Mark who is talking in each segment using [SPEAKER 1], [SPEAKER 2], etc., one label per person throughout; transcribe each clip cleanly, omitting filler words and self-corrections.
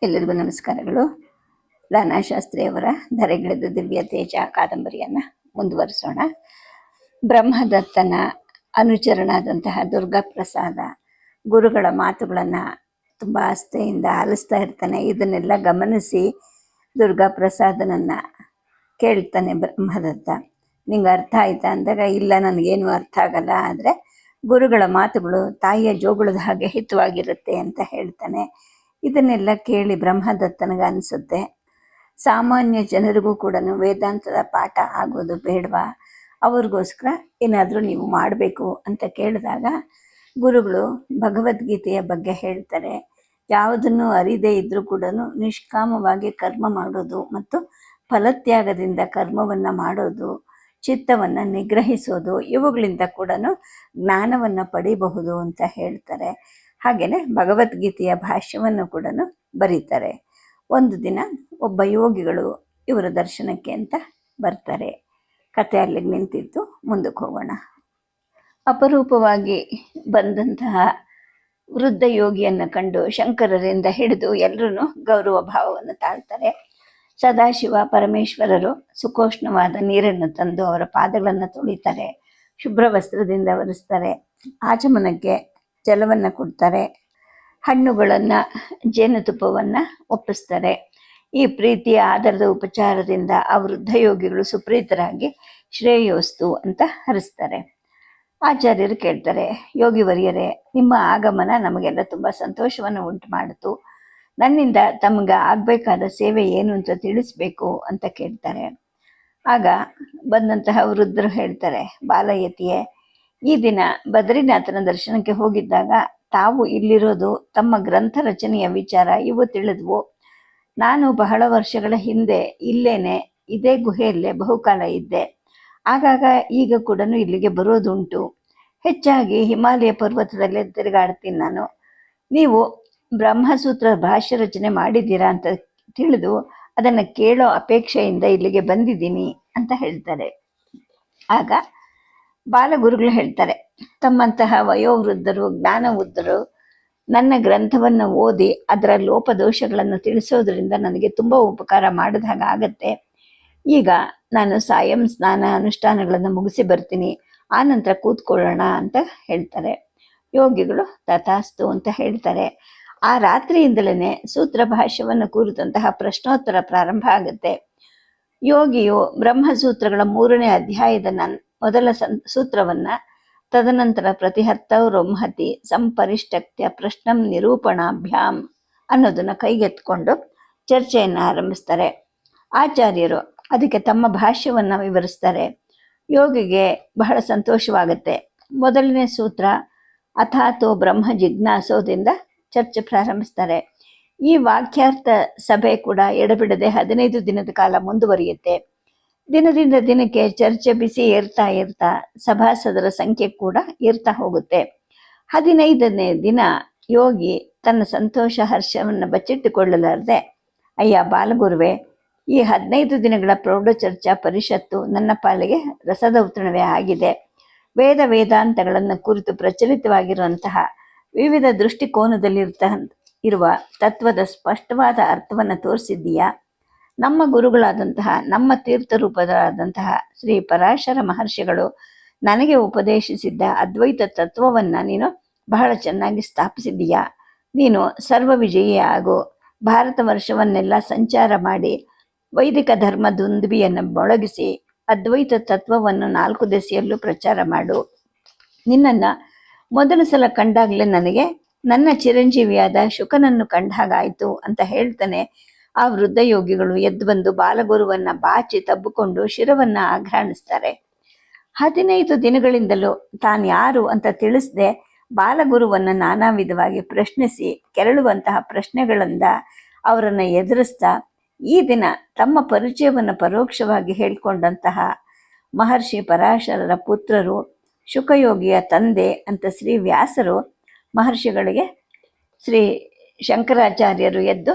[SPEAKER 1] ಎಲ್ಲರಿಗೂ ನಮಸ್ಕಾರಗಳು. ಲಾನಾಶಾಸ್ತ್ರಿಯವರ ಧರೆಗಿಳಿದ ದಿವ್ಯ ತೇಜ ಕಾದಂಬರಿಯನ್ನು ಮುಂದುವರಿಸೋಣ. ಬ್ರಹ್ಮದತ್ತನ ಅನುಚರನಾದಂತಹ ದುರ್ಗಾ ಪ್ರಸಾದ ಗುರುಗಳ ಮಾತುಗಳನ್ನು ತುಂಬ ಆಸ್ಥೆಯಿಂದ ಆಲಿಸ್ತಾ ಇರ್ತಾನೆ. ಇದನ್ನೆಲ್ಲ ಗಮನಿಸಿ ದುರ್ಗಾ ಪ್ರಸಾದನನ್ನು ಕೇಳ್ತಾನೆ ಬ್ರಹ್ಮದತ್ತ. ನಿಂಗೆ ಅರ್ಥ ಆಯ್ತಾ ಅಂದಾಗ, ಇಲ್ಲ ನನಗೇನು ಅರ್ಥ ಆಗಲ್ಲ, ಆದರೆ ಗುರುಗಳ ಮಾತುಗಳು ತಾಯಿಯ ಜೋಗುಳದ ಹಾಗೆ ಹಿತವಾಗಿರುತ್ತೆ ಅಂತ ಹೇಳ್ತಾನೆ. ಇದನ್ನೆಲ್ಲ ಕೇಳಿ ಬ್ರಹ್ಮದತ್ತನಿಗೆ ಅನಿಸುತ್ತೆ, ಸಾಮಾನ್ಯ ಜನರಿಗೂ ಕೂಡ ವೇದಾಂತದ ಪಾಠ ಆಗೋದು ಬೇಡವಾ, ಅವ್ರಿಗೋಸ್ಕರ ಏನಾದರೂ ನೀವು ಮಾಡಬೇಕು ಅಂತ ಕೇಳಿದಾಗ ಗುರುಗಳು ಭಗವದ್ಗೀತೆಯ ಬಗ್ಗೆ ಹೇಳ್ತಾರೆ. ಯಾವುದನ್ನು ಅರಿದೇ ಇದ್ದರೂ ಕೂಡ ನಿಷ್ಕಾಮವಾಗಿ ಕರ್ಮ ಮಾಡೋದು ಮತ್ತು ಫಲತ್ಯಾಗದಿಂದ ಕರ್ಮವನ್ನು ಮಾಡೋದು, ಚಿತ್ತವನ್ನು ನಿಗ್ರಹಿಸೋದು, ಇವುಗಳಿಂದ ಕೂಡ ಜ್ಞಾನವನ್ನು ಪಡಿಬಹುದು ಅಂತ ಹೇಳ್ತಾರೆ. ಹಾಗೆಯೇ ಭಗವದ್ಗೀತೆಯ ಭಾಷ್ಯವನ್ನು ಕೂಡ ಬರೀತಾರೆ. ಒಂದು ದಿನ ಒಬ್ಬ ಯೋಗಿಗಳು ಇವರ ದರ್ಶನಕ್ಕೆ ಅಂತ ಬರ್ತಾರೆ. ಕತೆ ಅಲ್ಲಿಗೆ ನಿಂತಿದ್ದು, ಮುಂದಕ್ಕೆ ಹೋಗೋಣ. ಅಪರೂಪವಾಗಿ ಬಂದಂತಹ ವೃದ್ಧ ಯೋಗಿಯನ್ನು ಕಂಡು ಶಂಕರರಿಂದ ಹಿಡಿದು ಎಲ್ಲರೂ ಗೌರವ ಭಾವವನ್ನು ತಾಳ್ತಾರೆ. ಸದಾಶಿವ ಪರಮೇಶ್ವರರು ಸುಖೋಷ್ಣವಾದ ನೀರನ್ನು ತಂದು ಅವರ ಪಾದಗಳನ್ನು ತೊಳಿತಾರೆ, ಶುಭ್ರ ವಸ್ತ್ರದಿಂದ ಒರೆಸ್ತಾರೆ, ಆಚಮನಕ್ಕೆ ಜಲವನ್ನು ಕೊಡ್ತಾರೆ, ಹಣ್ಣುಗಳನ್ನು ಜೇನುತುಪ್ಪವನ್ನು ಒಪ್ಪಿಸ್ತಾರೆ. ಈ ಪ್ರೀತಿಯ ಆಧಾರದ ಉಪಚಾರದಿಂದ ಆ ವೃದ್ಧ ಯೋಗಿಗಳು ಸುಪ್ರೀತರಾಗಿ ಶ್ರೇಯೋಸ್ತು ಅಂತ ಹರಿಸ್ತಾರೆ. ಆಚಾರ್ಯರು ಕೇಳ್ತಾರೆ, ಯೋಗಿ ವರ್ಯರೇ, ನಿಮ್ಮ ಆಗಮನ ನಮಗೆಲ್ಲ ತುಂಬ ಸಂತೋಷವನ್ನು ಉಂಟು ಮಾಡಿತು. ನನ್ನಿಂದ ತಮಗೆ ಆಗಬೇಕಾದ ಸೇವೆ ಏನು ಅಂತ ತಿಳಿಸ್ಬೇಕು ಅಂತ ಕೇಳ್ತಾರೆ. ಆಗ ಬಂದಂತಹ ವೃದ್ಧರು ಹೇಳ್ತಾರೆ, ಬಾಲಯತಿಯೇ, ಈ ದಿನ ಬದ್ರಿನಾಥನ ದರ್ಶನಕ್ಕೆ ಹೋಗಿದ್ದಾಗ ತಾವು ಇಲ್ಲಿರೋದು, ತಮ್ಮ ಗ್ರಂಥ ರಚನೆಯ ವಿಚಾರ ಇವು ತಿಳಿದ್ವು. ನಾನು ಬಹಳ ವರ್ಷಗಳ ಹಿಂದೆ ಇಲ್ಲೇನೆ ಇದೇ ಗುಹೆಯಲ್ಲೇ ಬಹುಕಾಲ ಇದ್ದೆ. ಆಗಾಗ ಈಗ ಕೂಡ ಇಲ್ಲಿಗೆ ಬರೋದುಂಟು. ಹೆಚ್ಚಾಗಿ ಹಿಮಾಲಯ ಪರ್ವತದಲ್ಲೇ ತಿರುಗಾಡ್ತೀನಿ ನಾನು. ನೀವು ಬ್ರಹ್ಮಸೂತ್ರ ಭಾಷ್ಯ ರಚನೆ ಮಾಡಿದ್ದೀರಾ ಅಂತ ತಿಳಿದು ಅದನ್ನು ಕೇಳೋ ಅಪೇಕ್ಷೆಯಿಂದ ಇಲ್ಲಿಗೆ ಬಂದಿದ್ದೀನಿ ಅಂತ ಹೇಳ್ತಾರೆ. ಆಗ ಬಾಲಗುರುಗಳು ಹೇಳ್ತಾರೆ, ತಮ್ಮಂತಹ ವಯೋವೃದ್ಧರು ಜ್ಞಾನವೃದ್ಧರು ನನ್ನ ಗ್ರಂಥವನ್ನು ಓದಿ ಅದರ ಲೋಪದೋಷಗಳನ್ನು ತಿಳಿಸೋದ್ರಿಂದ ನನಗೆ ತುಂಬ ಉಪಕಾರ ಮಾಡಿದ ಹಾಗೆ ಆಗತ್ತೆ. ಈಗ ನಾನು ಸಾಯಂ ಸ್ನಾನ ಅನುಷ್ಠಾನಗಳನ್ನು ಮುಗಿಸಿ ಬರ್ತೀನಿ, ಆನಂತರ ಕೂತ್ಕೊಳ್ಳೋಣ ಅಂತ ಹೇಳ್ತಾರೆ. ಯೋಗಿಗಳು ತಥಾಸ್ತು ಅಂತ ಹೇಳ್ತಾರೆ. ಆ ರಾತ್ರಿಯಿಂದಲೇ ಸೂತ್ರ ಭಾಷ್ಯವನ್ನು ಕುರಿತಂತಹ ಪ್ರಶ್ನೋತ್ತರ ಪ್ರಾರಂಭ ಆಗುತ್ತೆ. ಯೋಗಿಯು ಬ್ರಹ್ಮಸೂತ್ರಗಳ 3ನೇ ಅಧ್ಯಾಯದ ಮೊದಲ ಸೂತ್ರವನ್ನು, ತದನಂತರ ಪ್ರತಿಹರ್ತೌರೊಂಹತಿ ಸಂಪರಿಷ್ಟಕ್ತ್ಯ ಪ್ರಶ್ನಂ ನಿರೂಪಣಾಭ್ಯಾಮ್ ಅನ್ನೋದನ್ನು ಕೈಗೆತ್ಕೊಂಡು ಚರ್ಚೆಯನ್ನು ಆರಂಭಿಸ್ತಾರೆ. ಆಚಾರ್ಯರು ಅದಕ್ಕೆ ತಮ್ಮ ಭಾಷ್ಯವನ್ನು ವಿವರಿಸ್ತಾರೆ. ಯೋಗಿಗೆ ಬಹಳ ಸಂತೋಷವಾಗುತ್ತೆ. ಮೊದಲನೇ ಸೂತ್ರ ಅಥಾತೋ ಬ್ರಹ್ಮ ಜಿಜ್ಞಾಸೋದಿಂದ ಚರ್ಚೆ ಪ್ರಾರಂಭಿಸ್ತಾರೆ. ಈ ವಾಕ್ಯಾರ್ಥ ಸಭೆ ಕೂಡ ಎಡಬಿಡದೆ 15 ದಿನದ ಕಾಲ ಮುಂದುವರಿಯುತ್ತೆ. ದಿನದಿಂದ ದಿನಕ್ಕೆ ಚರ್ಚೆ ಬಿಸಿ ಏರ್ತಾ ಸಭಾಸದರ ಸಂಖ್ಯೆ ಕೂಡ ಏರ್ತಾ ಹೋಗುತ್ತೆ. 15ನೇ ದಿನ ಯೋಗಿ ತನ್ನ ಸಂತೋಷ ಹರ್ಷವನ್ನು ಬಚ್ಚಿಟ್ಟುಕೊಳ್ಳಲಾರದೆ, ಅಯ್ಯ ಬಾಲಗುರುವೆ, ಈ 15 ದಿನಗಳ ಪ್ರೌಢಚರ್ಚಾ ಪರಿಷತ್ತು ನನ್ನ ಪಾಲಿಗೆ ರಸದೌತಣವೇ ಆಗಿದೆ. ವೇದಾಂತಗಳನ್ನು ಕುರಿತು ಪ್ರಚಲಿತವಾಗಿರುವಂತಹ ವಿವಿಧ ದೃಷ್ಟಿಕೋನದಲ್ಲಿರುವ ತತ್ವದ ಸ್ಪಷ್ಟವಾದ ಅರ್ಥವನ್ನು ತೋರಿಸಿದ್ದೀಯಾ. ನಮ್ಮ ಗುರುಗಳಾದಂತಹ, ನಮ್ಮ ತೀರ್ಥರೂಪರಾದಂತಹ ಶ್ರೀ ಪರಾಶರ ಮಹರ್ಷಿಗಳು ನನಗೆ ಉಪದೇಶಿಸಿದ್ದ ಅದ್ವೈತ ತತ್ವವನ್ನು ನೀನು ಬಹಳ ಚೆನ್ನಾಗಿ ಸ್ಥಾಪಿಸಿದ್ದೀಯಾ. ನೀನು ಸರ್ವ ವಿಜಯಿ ಆಗು. ಭಾರತ ವರ್ಷವನ್ನೆಲ್ಲ ಸಂಚಾರ ಮಾಡಿ ವೈದಿಕ ಧರ್ಮ ದುಂದುಬಿಯನ್ನು ಮೊಳಗಿಸಿ ಅದ್ವೈತ ತತ್ವವನ್ನು 4 ದೆಸೆಯಲ್ಲೂ ಪ್ರಚಾರ ಮಾಡು. ನಿನ್ನನ್ನು ಮೊದಲ ಸಲ ಕಂಡಾಗಲೇ ನನಗೆ ನನ್ನ ಚಿರಂಜೀವಿಯಾದ ಶುಕನನ್ನು ಕಂಡ ಹಾಗಾಯಿತು ಅಂತ ಹೇಳ್ತಾನೆ. ಆ ವೃದ್ಧ ಯೋಗಿಗಳು ಎದ್ದು ಬಂದು ಬಾಲಗುರುವನ್ನು ಬಾಚಿ ತಬ್ಬಿಕೊಂಡು ಶಿರವನ್ನು ಆಘ್ರಾಣಿಸ್ತಾರೆ. 15 ದಿನಗಳಿಂದಲೂ ತಾನು ಯಾರು ಅಂತ ತಿಳಿಸದೆ ಬಾಲಗುರುವನ್ನು ನಾನಾ ವಿಧವಾಗಿ ಪ್ರಶ್ನಿಸಿ ಕೆರಳುವಂತಹ ಪ್ರಶ್ನೆಗಳಿಂದ ಅವರನ್ನು ಎದುರಿಸ್ತಾ, ಈ ದಿನ ತಮ್ಮ ಪರಿಚಯವನ್ನು ಪರೋಕ್ಷವಾಗಿ ಹೇಳಿಕೊಂಡಂತಹ ಮಹರ್ಷಿ ಪರಾಶರರ ಪುತ್ರರು, ಶುಕಯೋಗಿಯ ತಂದೆ ಅಂತ ಶ್ರೀ ವ್ಯಾಸರು ಮಹರ್ಷಿಗಳಿಗೆ ಶ್ರೀ ಶಂಕರಾಚಾರ್ಯರು ಎದ್ದು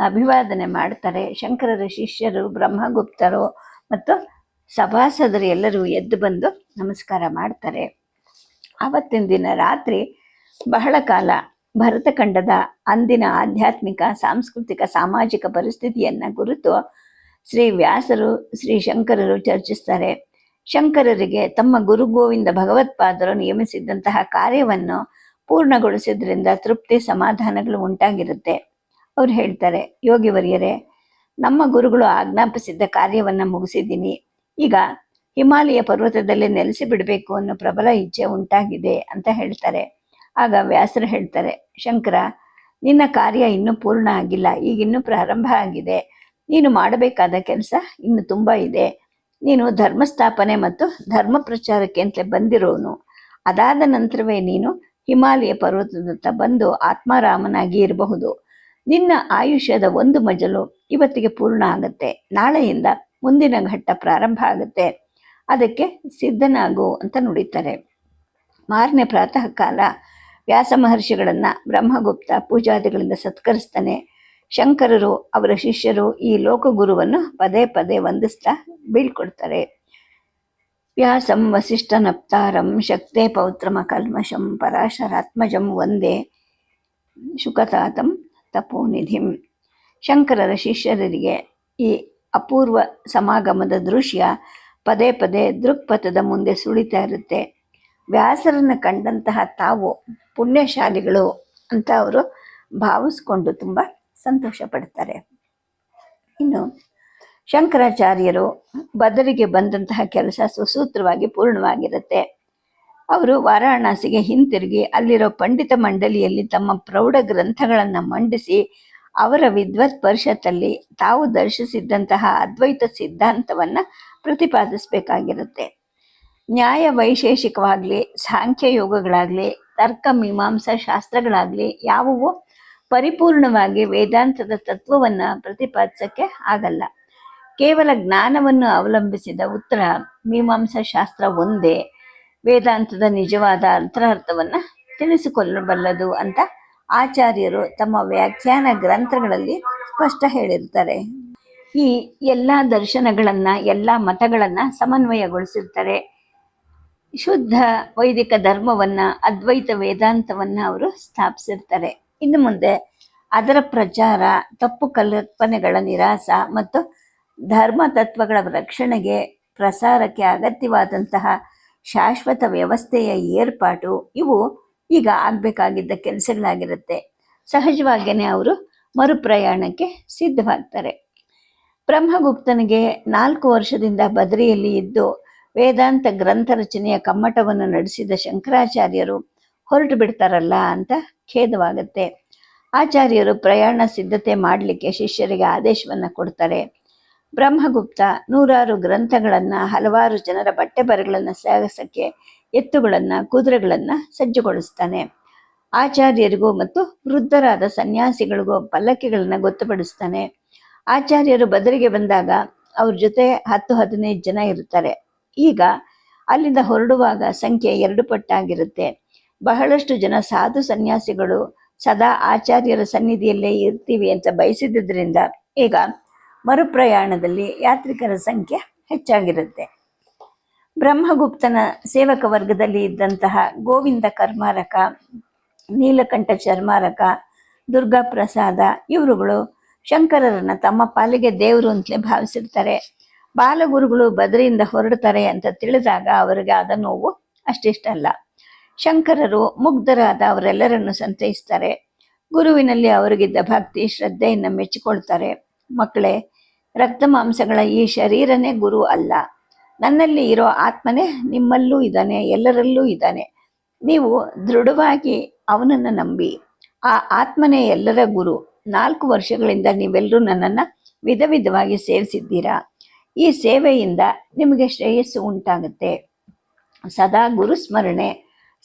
[SPEAKER 1] ಅಭಿವಾದನೆ ಮಾಡ್ತಾರೆ. ಶಂಕರರ ಶಿಷ್ಯರು, ಬ್ರಹ್ಮಗುಪ್ತರು ಮತ್ತು ಸಭಾಸದರು ಎಲ್ಲರೂ ಎದ್ದು ಬಂದು ನಮಸ್ಕಾರ ಮಾಡ್ತಾರೆ. ಆವತ್ತಿನ ದಿನ ರಾತ್ರಿ ಬಹಳ ಕಾಲ ಭರತಖಂಡದ ಅಂದಿನ ಆಧ್ಯಾತ್ಮಿಕ, ಸಾಂಸ್ಕೃತಿಕ, ಸಾಮಾಜಿಕ ಪರಿಸ್ಥಿತಿಯನ್ನು ಕುರಿತು ಶ್ರೀ ವ್ಯಾಸರು, ಶ್ರೀ ಶಂಕರರು ಚರ್ಚಿಸ್ತಾರೆ. ಶಂಕರರಿಗೆ ತಮ್ಮ ಗುರು ಗೋವಿಂದ ಭಗವತ್ಪಾದರು ನೇಮಿಸಿದ್ದಂತಹ ಕಾರ್ಯವನ್ನು ಪೂರ್ಣಗೊಳಿಸಿದ್ರಿಂದ ತೃಪ್ತಿ, ಸಮಾಧಾನಗಳು ಉಂಟಾಗಿರುತ್ತೆ. ಅವ್ರು ಹೇಳ್ತಾರೆ, ಯೋಗಿವರ್ಯರೇ, ನಮ್ಮ ಗುರುಗಳು ಆಜ್ಞಾಪಿಸಿದ್ದ ಕಾರ್ಯವನ್ನು ಮುಗಿಸಿದ್ದೀನಿ. ಈಗ ಹಿಮಾಲಯ ಪರ್ವತದಲ್ಲಿ ನೆಲೆಸಿ ಬಿಡಬೇಕು ಅನ್ನೋ ಪ್ರಬಲ ಇಚ್ಛೆ ಉಂಟಾಗಿದೆ ಅಂತ ಹೇಳ್ತಾರೆ. ಆಗ ವ್ಯಾಸರು ಹೇಳ್ತಾರೆ, ಶಂಕರ, ನಿನ್ನ ಕಾರ್ಯ ಇನ್ನೂ ಪೂರ್ಣ ಆಗಿಲ್ಲ, ಈಗಿನ್ನೂ ಪ್ರಾರಂಭ ಆಗಿದೆ. ನೀನು ಮಾಡಬೇಕಾದ ಕೆಲಸ ಇನ್ನು ತುಂಬ ಇದೆ. ನೀನು ಧರ್ಮಸ್ಥಾಪನೆ ಮತ್ತು ಧರ್ಮ ಪ್ರಚಾರಕ್ಕೆ ಅಂತಲೇ ಬಂದಿರೋನು. ಅದಾದ ನಂತರವೇ ನೀನು ಹಿಮಾಲಯ ಪರ್ವತದತ್ತ ಬಂದು ಆತ್ಮಾರಾಮನಾಗಿ ಇರಬಹುದು. ನಿನ್ನ ಆಯುಷ್ಯದ ಒಂದು ಮಜಲು ಇವತ್ತಿಗೆ ಪೂರ್ಣ ಆಗುತ್ತೆ. ನಾಳೆಯಿಂದ ಮುಂದಿನ ಘಟ್ಟ ಪ್ರಾರಂಭ ಆಗುತ್ತೆ. ಅದಕ್ಕೆ ಸಿದ್ಧನಾಗು ಅಂತ ನುಡಿತಾರೆ. ಮಾರನೇ ಪ್ರಾತಃ ಕಾಲ ವ್ಯಾಸ ಮಹರ್ಷಿಗಳನ್ನು ಬ್ರಹ್ಮಗುಪ್ತ ಪೂಜಾದಿಗಳಿಂದ ಸತ್ಕರಿಸ್ತಾನೆ. ಶಂಕರರು, ಅವರ ಶಿಷ್ಯರು ಈ ಲೋಕಗುರುವನ್ನು ಪದೇ ಪದೇ ವಂದಿಸ್ತಾ ಬೀಳ್ಕೊಡ್ತಾರೆ. ವ್ಯಾಸಂ ವಸಿಷ್ಠ ನಪ್ತಾರಂ ಶಕ್ತೆ ಪೌತ್ರಮಕಲ್ಮಷಂ ಪರಾಶರಾತ್ಮಜಂ ವಂದೇ ಶುಕತಾತಂ ತಪೋನಿಧಿಂ. ಶಂಕರರ ಶಿಷ್ಯರಿಗೆ ಈ ಅಪೂರ್ವ ಸಮಾಗಮದ ದೃಶ್ಯ ಪದೇ ಪದೇ ದೃಕ್ಪಥದ ಮುಂದೆ ಸುಳಿತಾ ಇರುತ್ತೆ. ವ್ಯಾಸರನ್ನು ಕಂಡಂತಹ ತಾವು ಪುಣ್ಯಶಾಲಿಗಳು ಅಂತ ಅವರು ಭಾವಿಸ್ಕೊಂಡು ತುಂಬ ಸಂತೋಷ ಪಡ್ತಾರೆ. ಇನ್ನು ಶಂಕರಾಚಾರ್ಯರು ಬದರಿಗೆ ಬಂದಂತಹ ಕೆಲಸ ಸುಸೂತ್ರವಾಗಿ ಪೂರ್ಣವಾಗಿರುತ್ತೆ. ಅವರು ವಾರಾಣಸಿಗೆ ಹಿಂತಿರುಗಿ ಅಲ್ಲಿರೋ ಪಂಡಿತ ಮಂಡಳಿಯಲ್ಲಿ ತಮ್ಮ ಪ್ರೌಢ ಗ್ರಂಥಗಳನ್ನು ಮಂಡಿಸಿ ಅವರ ವಿದ್ವತ್ ಪರಿಷತ್ತಲ್ಲಿ ತಾವು ದರ್ಶಿಸಿದ್ದಂತಹ ಅದ್ವೈತ ಸಿದ್ಧಾಂತವನ್ನು ಪ್ರತಿಪಾದಿಸಬೇಕಾಗಿರುತ್ತೆ. ನ್ಯಾಯ ವೈಶೇಷಿಕವಾಗಲಿ, ಸಾಂಖ್ಯ ಯೋಗಗಳಾಗಲಿ, ತರ್ಕ ಮೀಮಾಂಸಾ ಶಾಸ್ತ್ರಗಳಾಗಲಿ ಯಾವುವು ಪರಿಪೂರ್ಣವಾಗಿ ವೇದಾಂತದ ತತ್ವವನ್ನು ಪ್ರತಿಪಾದಿಸೋಕ್ಕೆ ಆಗಲ್ಲ. ಕೇವಲ ಜ್ಞಾನವನ್ನು ಅವಲಂಬಿಸಿದ ಉತ್ತರ ಮೀಮಾಂಸಾ ಶಾಸ್ತ್ರ ಒಂದೇ ವೇದಾಂತದ ನಿಜವಾದ ಅಂತರಾರ್ಥವನ್ನು ತಿಳಿಸಿಕೊಳ್ಳಬಲ್ಲದು ಅಂತ ಆಚಾರ್ಯರು ತಮ್ಮ ವ್ಯಾಖ್ಯಾನ ಗ್ರಂಥಗಳಲ್ಲಿ ಸ್ಪಷ್ಟ ಹೇಳಿರ್ತಾರೆ. ಈ ಎಲ್ಲ ದರ್ಶನಗಳನ್ನು, ಎಲ್ಲ ಮತಗಳನ್ನು ಸಮನ್ವಯಗೊಳಿಸಿರ್ತಾರೆ. ಶುದ್ಧ ವೈದಿಕ ಧರ್ಮವನ್ನು, ಅದ್ವೈತ ವೇದಾಂತವನ್ನು ಅವರು ಸ್ಥಾಪಿಸಿರ್ತಾರೆ. ಇನ್ನು ಮುಂದೆ ಅದರ ಪ್ರಚಾರ, ತಪ್ಪು ಕಲ್ಪನೆಗಳ ನಿರಾಸ ಮತ್ತು ಧರ್ಮ ತತ್ವಗಳ ರಕ್ಷಣೆಗೆ, ಪ್ರಸಾರಕ್ಕೆ ಅಗತ್ಯವಾದಂತಹ ಶಾಶ್ವತ ವ್ಯವಸ್ಥೆಯ ಏರ್ಪಾಟು ಇವು ಈಗ ಆಗಬೇಕಾಗಿದ್ದ ಕೆಲಸಗಳಾಗಿರುತ್ತೆ. ಸಹಜವಾಗಿಯೇ ಅವರು ಮರುಪ್ರಯಾಣಕ್ಕೆ ಸಿದ್ಧವಾಗ್ತಾರೆ. ಬ್ರಹ್ಮಗುಪ್ತನಿಗೆ 4 ವರ್ಷದಿಂದ ಬದರಿಯಲ್ಲಿ ಇದ್ದು ವೇದಾಂತ ಗ್ರಂಥ ರಚನೆಯ ಕಮ್ಮಟವನ್ನು ನಡೆಸಿದ ಶಂಕರಾಚಾರ್ಯರು ಹೊರಟು ಬಿಡ್ತಾರಲ್ಲ ಅಂತ ಖೇದವಾಗುತ್ತೆ. ಆಚಾರ್ಯರು ಪ್ರಯಾಣ ಸಿದ್ಧತೆ ಮಾಡಲಿಕ್ಕೆ ಶಿಷ್ಯರಿಗೆ ಆದೇಶವನ್ನು ಕೊಡ್ತಾರೆ. ಬ್ರಹ್ಮಗುಪ್ತ 100 ಗ್ರಂಥಗಳನ್ನು, ಹಲವಾರು ಜನರ ಬಟ್ಟೆ ಬರೆಗಳನ್ನು ಸಾಗಿಸೋಕ್ಕೆ ಎತ್ತುಗಳನ್ನು, ಕುದುರೆಗಳನ್ನು ಸಜ್ಜುಗೊಳಿಸ್ತಾನೆ. ಆಚಾರ್ಯರಿಗೂ ಮತ್ತು ವೃದ್ಧರಾದ ಸನ್ಯಾಸಿಗಳಿಗೂ ಪಲ್ಲಕ್ಕಿಗಳನ್ನು ಗೊತ್ತುಪಡಿಸ್ತಾನೆ. ಆಚಾರ್ಯರು ಬದರಿಗೆ ಬಂದಾಗ ಅವ್ರ ಜೊತೆ 10-15 ಜನ ಇರ್ತಾರೆ. ಈಗ ಅಲ್ಲಿಂದ ಹೊರಡುವಾಗ ಸಂಖ್ಯೆ 2 ಪಟ್ಟಾಗಿರುತ್ತೆ. ಬಹಳಷ್ಟು ಜನ ಸಾಧು ಸನ್ಯಾಸಿಗಳು ಸದಾ ಆಚಾರ್ಯರ ಸನ್ನಿಧಿಯಲ್ಲೇ ಇರ್ತೀವಿ ಅಂತ ಬಯಸಿದ್ದರಿಂದ ಈಗ ಮರುಪ್ರಯಾಣದಲ್ಲಿ ಯಾತ್ರಿಕರ ಸಂಖ್ಯೆ ಹೆಚ್ಚಾಗಿರುತ್ತೆ. ಬ್ರಹ್ಮಗುಪ್ತನ ಸೇವಕ ವರ್ಗದಲ್ಲಿ ಇದ್ದಂತಹ ಗೋವಿಂದ ಕರ್ಮಾರಕ, ನೀಲಕಂಠ ಚರ್ಮಾರಕ, ದುರ್ಗಾ ಪ್ರಸಾದ ಇವರುಗಳು ಶಂಕರರನ್ನು ತಮ್ಮ ಪಾಲಿಗೆ ದೇವರು ಅಂತಲೇ ಭಾವಿಸಿರ್ತಾರೆ. ಬಾಲಗುರುಗಳು ಬದರಿಯಿಂದ ಹೊರಡ್ತಾರೆ ಅಂತ ತಿಳಿದಾಗ ಅವರಿಗೆ ಆದ ನೋವು ಅಷ್ಟಿಷ್ಟಲ್ಲ. ಶಂಕರರು ಮುಗ್ಧರಾದ ಅವರೆಲ್ಲರನ್ನು ಸಂತೈಸ್ತಾರೆ. ಗುರುವಿನಲ್ಲಿ ಅವರಿಗಿದ್ದ ಭಕ್ತಿ, ಶ್ರದ್ಧೆಯನ್ನು ಮೆಚ್ಚಿಕೊಳ್ತಾರೆ. ಮಕ್ಕಳೇ, ರಕ್ತ ಮಾಂಸಗಳ ಈ ಶರೀರನೇ ಗುರು ಅಲ್ಲ. ನನ್ನಲ್ಲಿ ಇರೋ ಆತ್ಮನೇ ನಿಮ್ಮಲ್ಲೂ ಇದ್ದಾನೆ, ಎಲ್ಲರಲ್ಲೂ ಇದ್ದಾನೆ. ನೀವು ದೃಢವಾಗಿ ಅವನನ್ನು ನಂಬಿ. ಆ ಆತ್ಮನೇ ಎಲ್ಲರ ಗುರು. 4 ವರ್ಷಗಳಿಂದ ನೀವೆಲ್ಲರೂ ನನ್ನನ್ನು ವಿಧ ವಿಧವಾಗಿ ಸೇವಿಸಿದ್ದೀರಾ. ಈ ಸೇವೆಯಿಂದ ನಿಮಗೆ ಶ್ರೇಯಸ್ಸು ಉಂಟಾಗುತ್ತೆ. ಸದಾ ಗುರುಸ್ಮರಣೆ,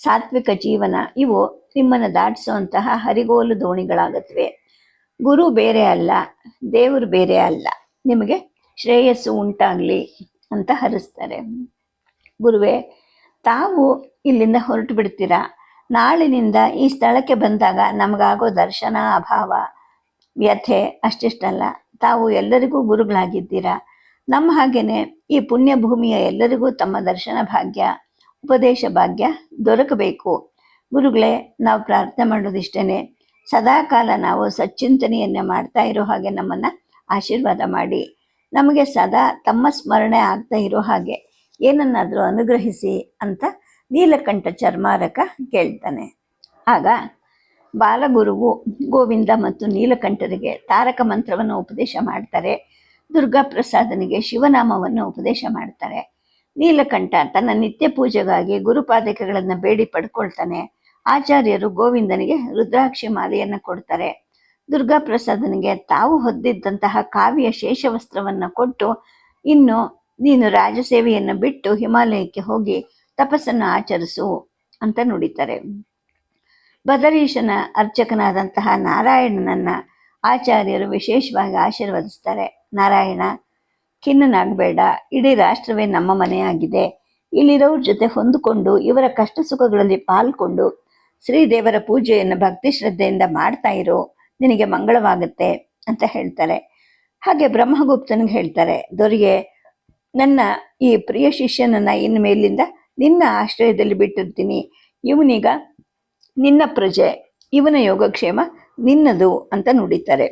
[SPEAKER 1] ಸಾತ್ವಿಕ ಜೀವನ ಇವು ನಿಮ್ಮನ್ನು ದಾಟಿಸುವಂತಹ ಹರಿಗೋಲು ದೋಣಿಗಳಾಗುತ್ತವೆ. ಗುರು ಬೇರೆ ಅಲ್ಲ, ದೇವರು ಬೇರೆ ಅಲ್ಲ. ನಿಮಗೆ ಶ್ರೇಯಸ್ಸು ಉಂಟಾಗಲಿ ಅಂತ ಹರಿಸ್ತಾರೆ. ಗುರುವೇ, ತಾವು ಇಲ್ಲಿಂದ ಹೊರಟು ಬಿಡ್ತೀರಾ. ನಾಳಿನಿಂದ ಈ ಸ್ಥಳಕ್ಕೆ ಬಂದಾಗ ನಮಗಾಗೋ ದರ್ಶನ ಅಭಾವ, ವ್ಯಥೆ ಅಷ್ಟಿಷ್ಟಲ್ಲ. ತಾವು ಎಲ್ಲರಿಗೂ ಗುರುಗಳಾಗಿದ್ದೀರಾ. ನಮ್ಮ ಹಾಗೇನೆ ಈ ಪುಣ್ಯ ಭೂಮಿಯ ಎಲ್ಲರಿಗೂ ತಮ್ಮ ದರ್ಶನ ಭಾಗ್ಯ, ಉಪದೇಶ ಭಾಗ್ಯ ದೊರಕಬೇಕು. ಗುರುಗಳೇ, ನಾವು ಪ್ರಾರ್ಥನೆ ಮಾಡೋದಿಷ್ಟೇ, ಸದಾಕಾಲ ನಾವು ಸಚ್ಚಿಂತನೆಯನ್ನೇ ಮಾಡ್ತಾ ಇರೋ ಹಾಗೆ ನಮ್ಮನ್ನು ಆಶೀರ್ವಾದ ಮಾಡಿ, ನಮಗೆ ಸದಾ ತಮ್ಮ ಸ್ಮರಣೆ ಆಗ್ತಾ ಇರೋ ಹಾಗೆ ಏನನ್ನಾದರೂ ಅನುಗ್ರಹಿಸಿ ಅಂತ ನೀಲಕಂಠ ಚರ್ಮಾರಕ ಕೇಳ್ತಾನೆ. ಆಗ ಬಾಲಗುರುವು ಗೋವಿಂದ ಮತ್ತು ನೀಲಕಂಠರಿಗೆ ತಾರಕ ಮಂತ್ರವನ್ನು ಉಪದೇಶ ಮಾಡ್ತಾರೆ. ದುರ್ಗಾ ಪ್ರಸಾದನಿಗೆ ಶಿವನಾಮವನ್ನು ಉಪದೇಶ ಮಾಡ್ತಾರೆ. ನೀಲಕಂಠ ತನ್ನ ನಿತ್ಯ ಪೂಜೆಗಾಗಿ ಗುರುಪಾದಕಗಳನ್ನು ಬೇಡಿ ಪಡ್ಕೊಳ್ತಾನೆ. ಆಚಾರ್ಯರು ಗೋವಿಂದನಿಗೆ ರುದ್ರಾಕ್ಷಿ ಮಾಲೆಯನ್ನು ಕೊಡ್ತಾರೆ. ದುರ್ಗಾ ಪ್ರಸಾದನಿಗೆ ತಾವು ಹೊದ್ದಿದ್ದಂತಹ ಕಾವಿಯ ಶೇಷವಸ್ತ್ರವನ್ನು ಕೊಟ್ಟು, ಇನ್ನು ನೀನು ರಾಜಸೇವೆಯನ್ನು ಬಿಟ್ಟು ಹಿಮಾಲಯಕ್ಕೆ ಹೋಗಿ ತಪಸ್ಸನ್ನು ಆಚರಿಸು ಅಂತ ನುಡಿತಾರೆ. ಬದರೀಶನ ಅರ್ಚಕನಾದಂತಹ ನಾರಾಯಣನನ್ನ ಆಚಾರ್ಯರು ವಿಶೇಷವಾಗಿ ಆಶೀರ್ವದಿಸ್ತಾರೆ. ನಾರಾಯಣ, ಖಿನ್ನನಾಗಬೇಡ, ಇಡೀ ರಾಷ್ಟ್ರವೇ ನಮ್ಮ ಮನೆಯಾಗಿದೆ. ಇಲ್ಲಿರೋರ ಜೊತೆ ಹೊಂದಿಕೊಂಡು ಇವರ ಕಷ್ಟ ಸುಖಗಳಲ್ಲಿ ಪಾಲ್ಕೊಂಡು ಶ್ರೀದೇವರ ಪೂಜೆಯನ್ನು ಭಕ್ತಿ ಶ್ರದ್ಧೆಯಿಂದ ಮಾಡ್ತಾ ಇರೋ, ನಿನಗೆ ಮಂಗಳವಾಗುತ್ತೆ ಅಂತ ಹೇಳ್ತಾರೆ. ಹಾಗೆ ಬ್ರಹ್ಮಗುಪ್ತನಿಗೆ ಹೇಳ್ತಾರೆ, ದೊರೆಗೆ, ನನ್ನ ಈ ಪ್ರಿಯ ಶಿಷ್ಯನನ್ನ ಇನ್ನು ಮೇಲಿಂದ ನಿನ್ನ ಆಶ್ರಯದಲ್ಲಿ ಬಿಟ್ಟಿರ್ತೀನಿ. ಇವನೀಗ ನಿನ್ನ ಪ್ರಜೆ, ಇವನ ಯೋಗಕ್ಷೇಮ ನಿನ್ನದು ಅಂತ ನುಡಿತಾರೆ.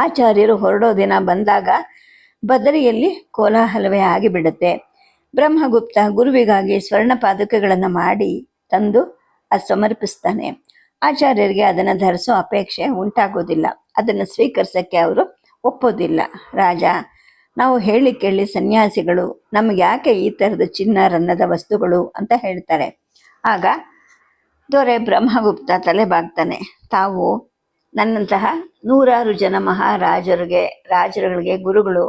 [SPEAKER 1] ಆಚಾರ್ಯರು ಹೊರಡೋ ದಿನ ಬಂದಾಗ ಬದರಿಯಲ್ಲಿ ಕೋಲಾಹಲವೇ ಆಗಿಬಿಡುತ್ತೆ. ಬ್ರಹ್ಮಗುಪ್ತ ಗುರುವಿಗಾಗಿ ಸ್ವರ್ಣ ಪಾದುಕೆಗಳನ್ನು ಮಾಡಿ ತಂದು ಅದು ಸಮರ್ಪಿಸ್ತಾನೆ. ಆಚಾರ್ಯರಿಗೆ ಅದನ್ನು ಧರಿಸೋ ಅಪೇಕ್ಷೆ ಉಂಟಾಗೋದಿಲ್ಲ, ಅದನ್ನು ಸ್ವೀಕರಿಸೋಕ್ಕೆ ಅವರು ಒಪ್ಪೋದಿಲ್ಲ. ರಾಜ, ನಾವು ಹೇಳಿ ಕೇಳಿ ಸನ್ಯಾಸಿಗಳು, ನಮಗೆ ಯಾಕೆ ಈ ಥರದ ಚಿನ್ನ ರನ್ನದ ವಸ್ತುಗಳು ಅಂತ ಹೇಳ್ತಾರೆ. ಆಗ ದೊರೆ ಬ್ರಹ್ಮಗುಪ್ತ ತಲೆ ಬಾಗ್ತಾನೆ. ತಾವು ನನ್ನಂತಹ ನೂರಾರು ಜನ ರಾಜರುಗಳಿಗೆ ಗುರುಗಳು,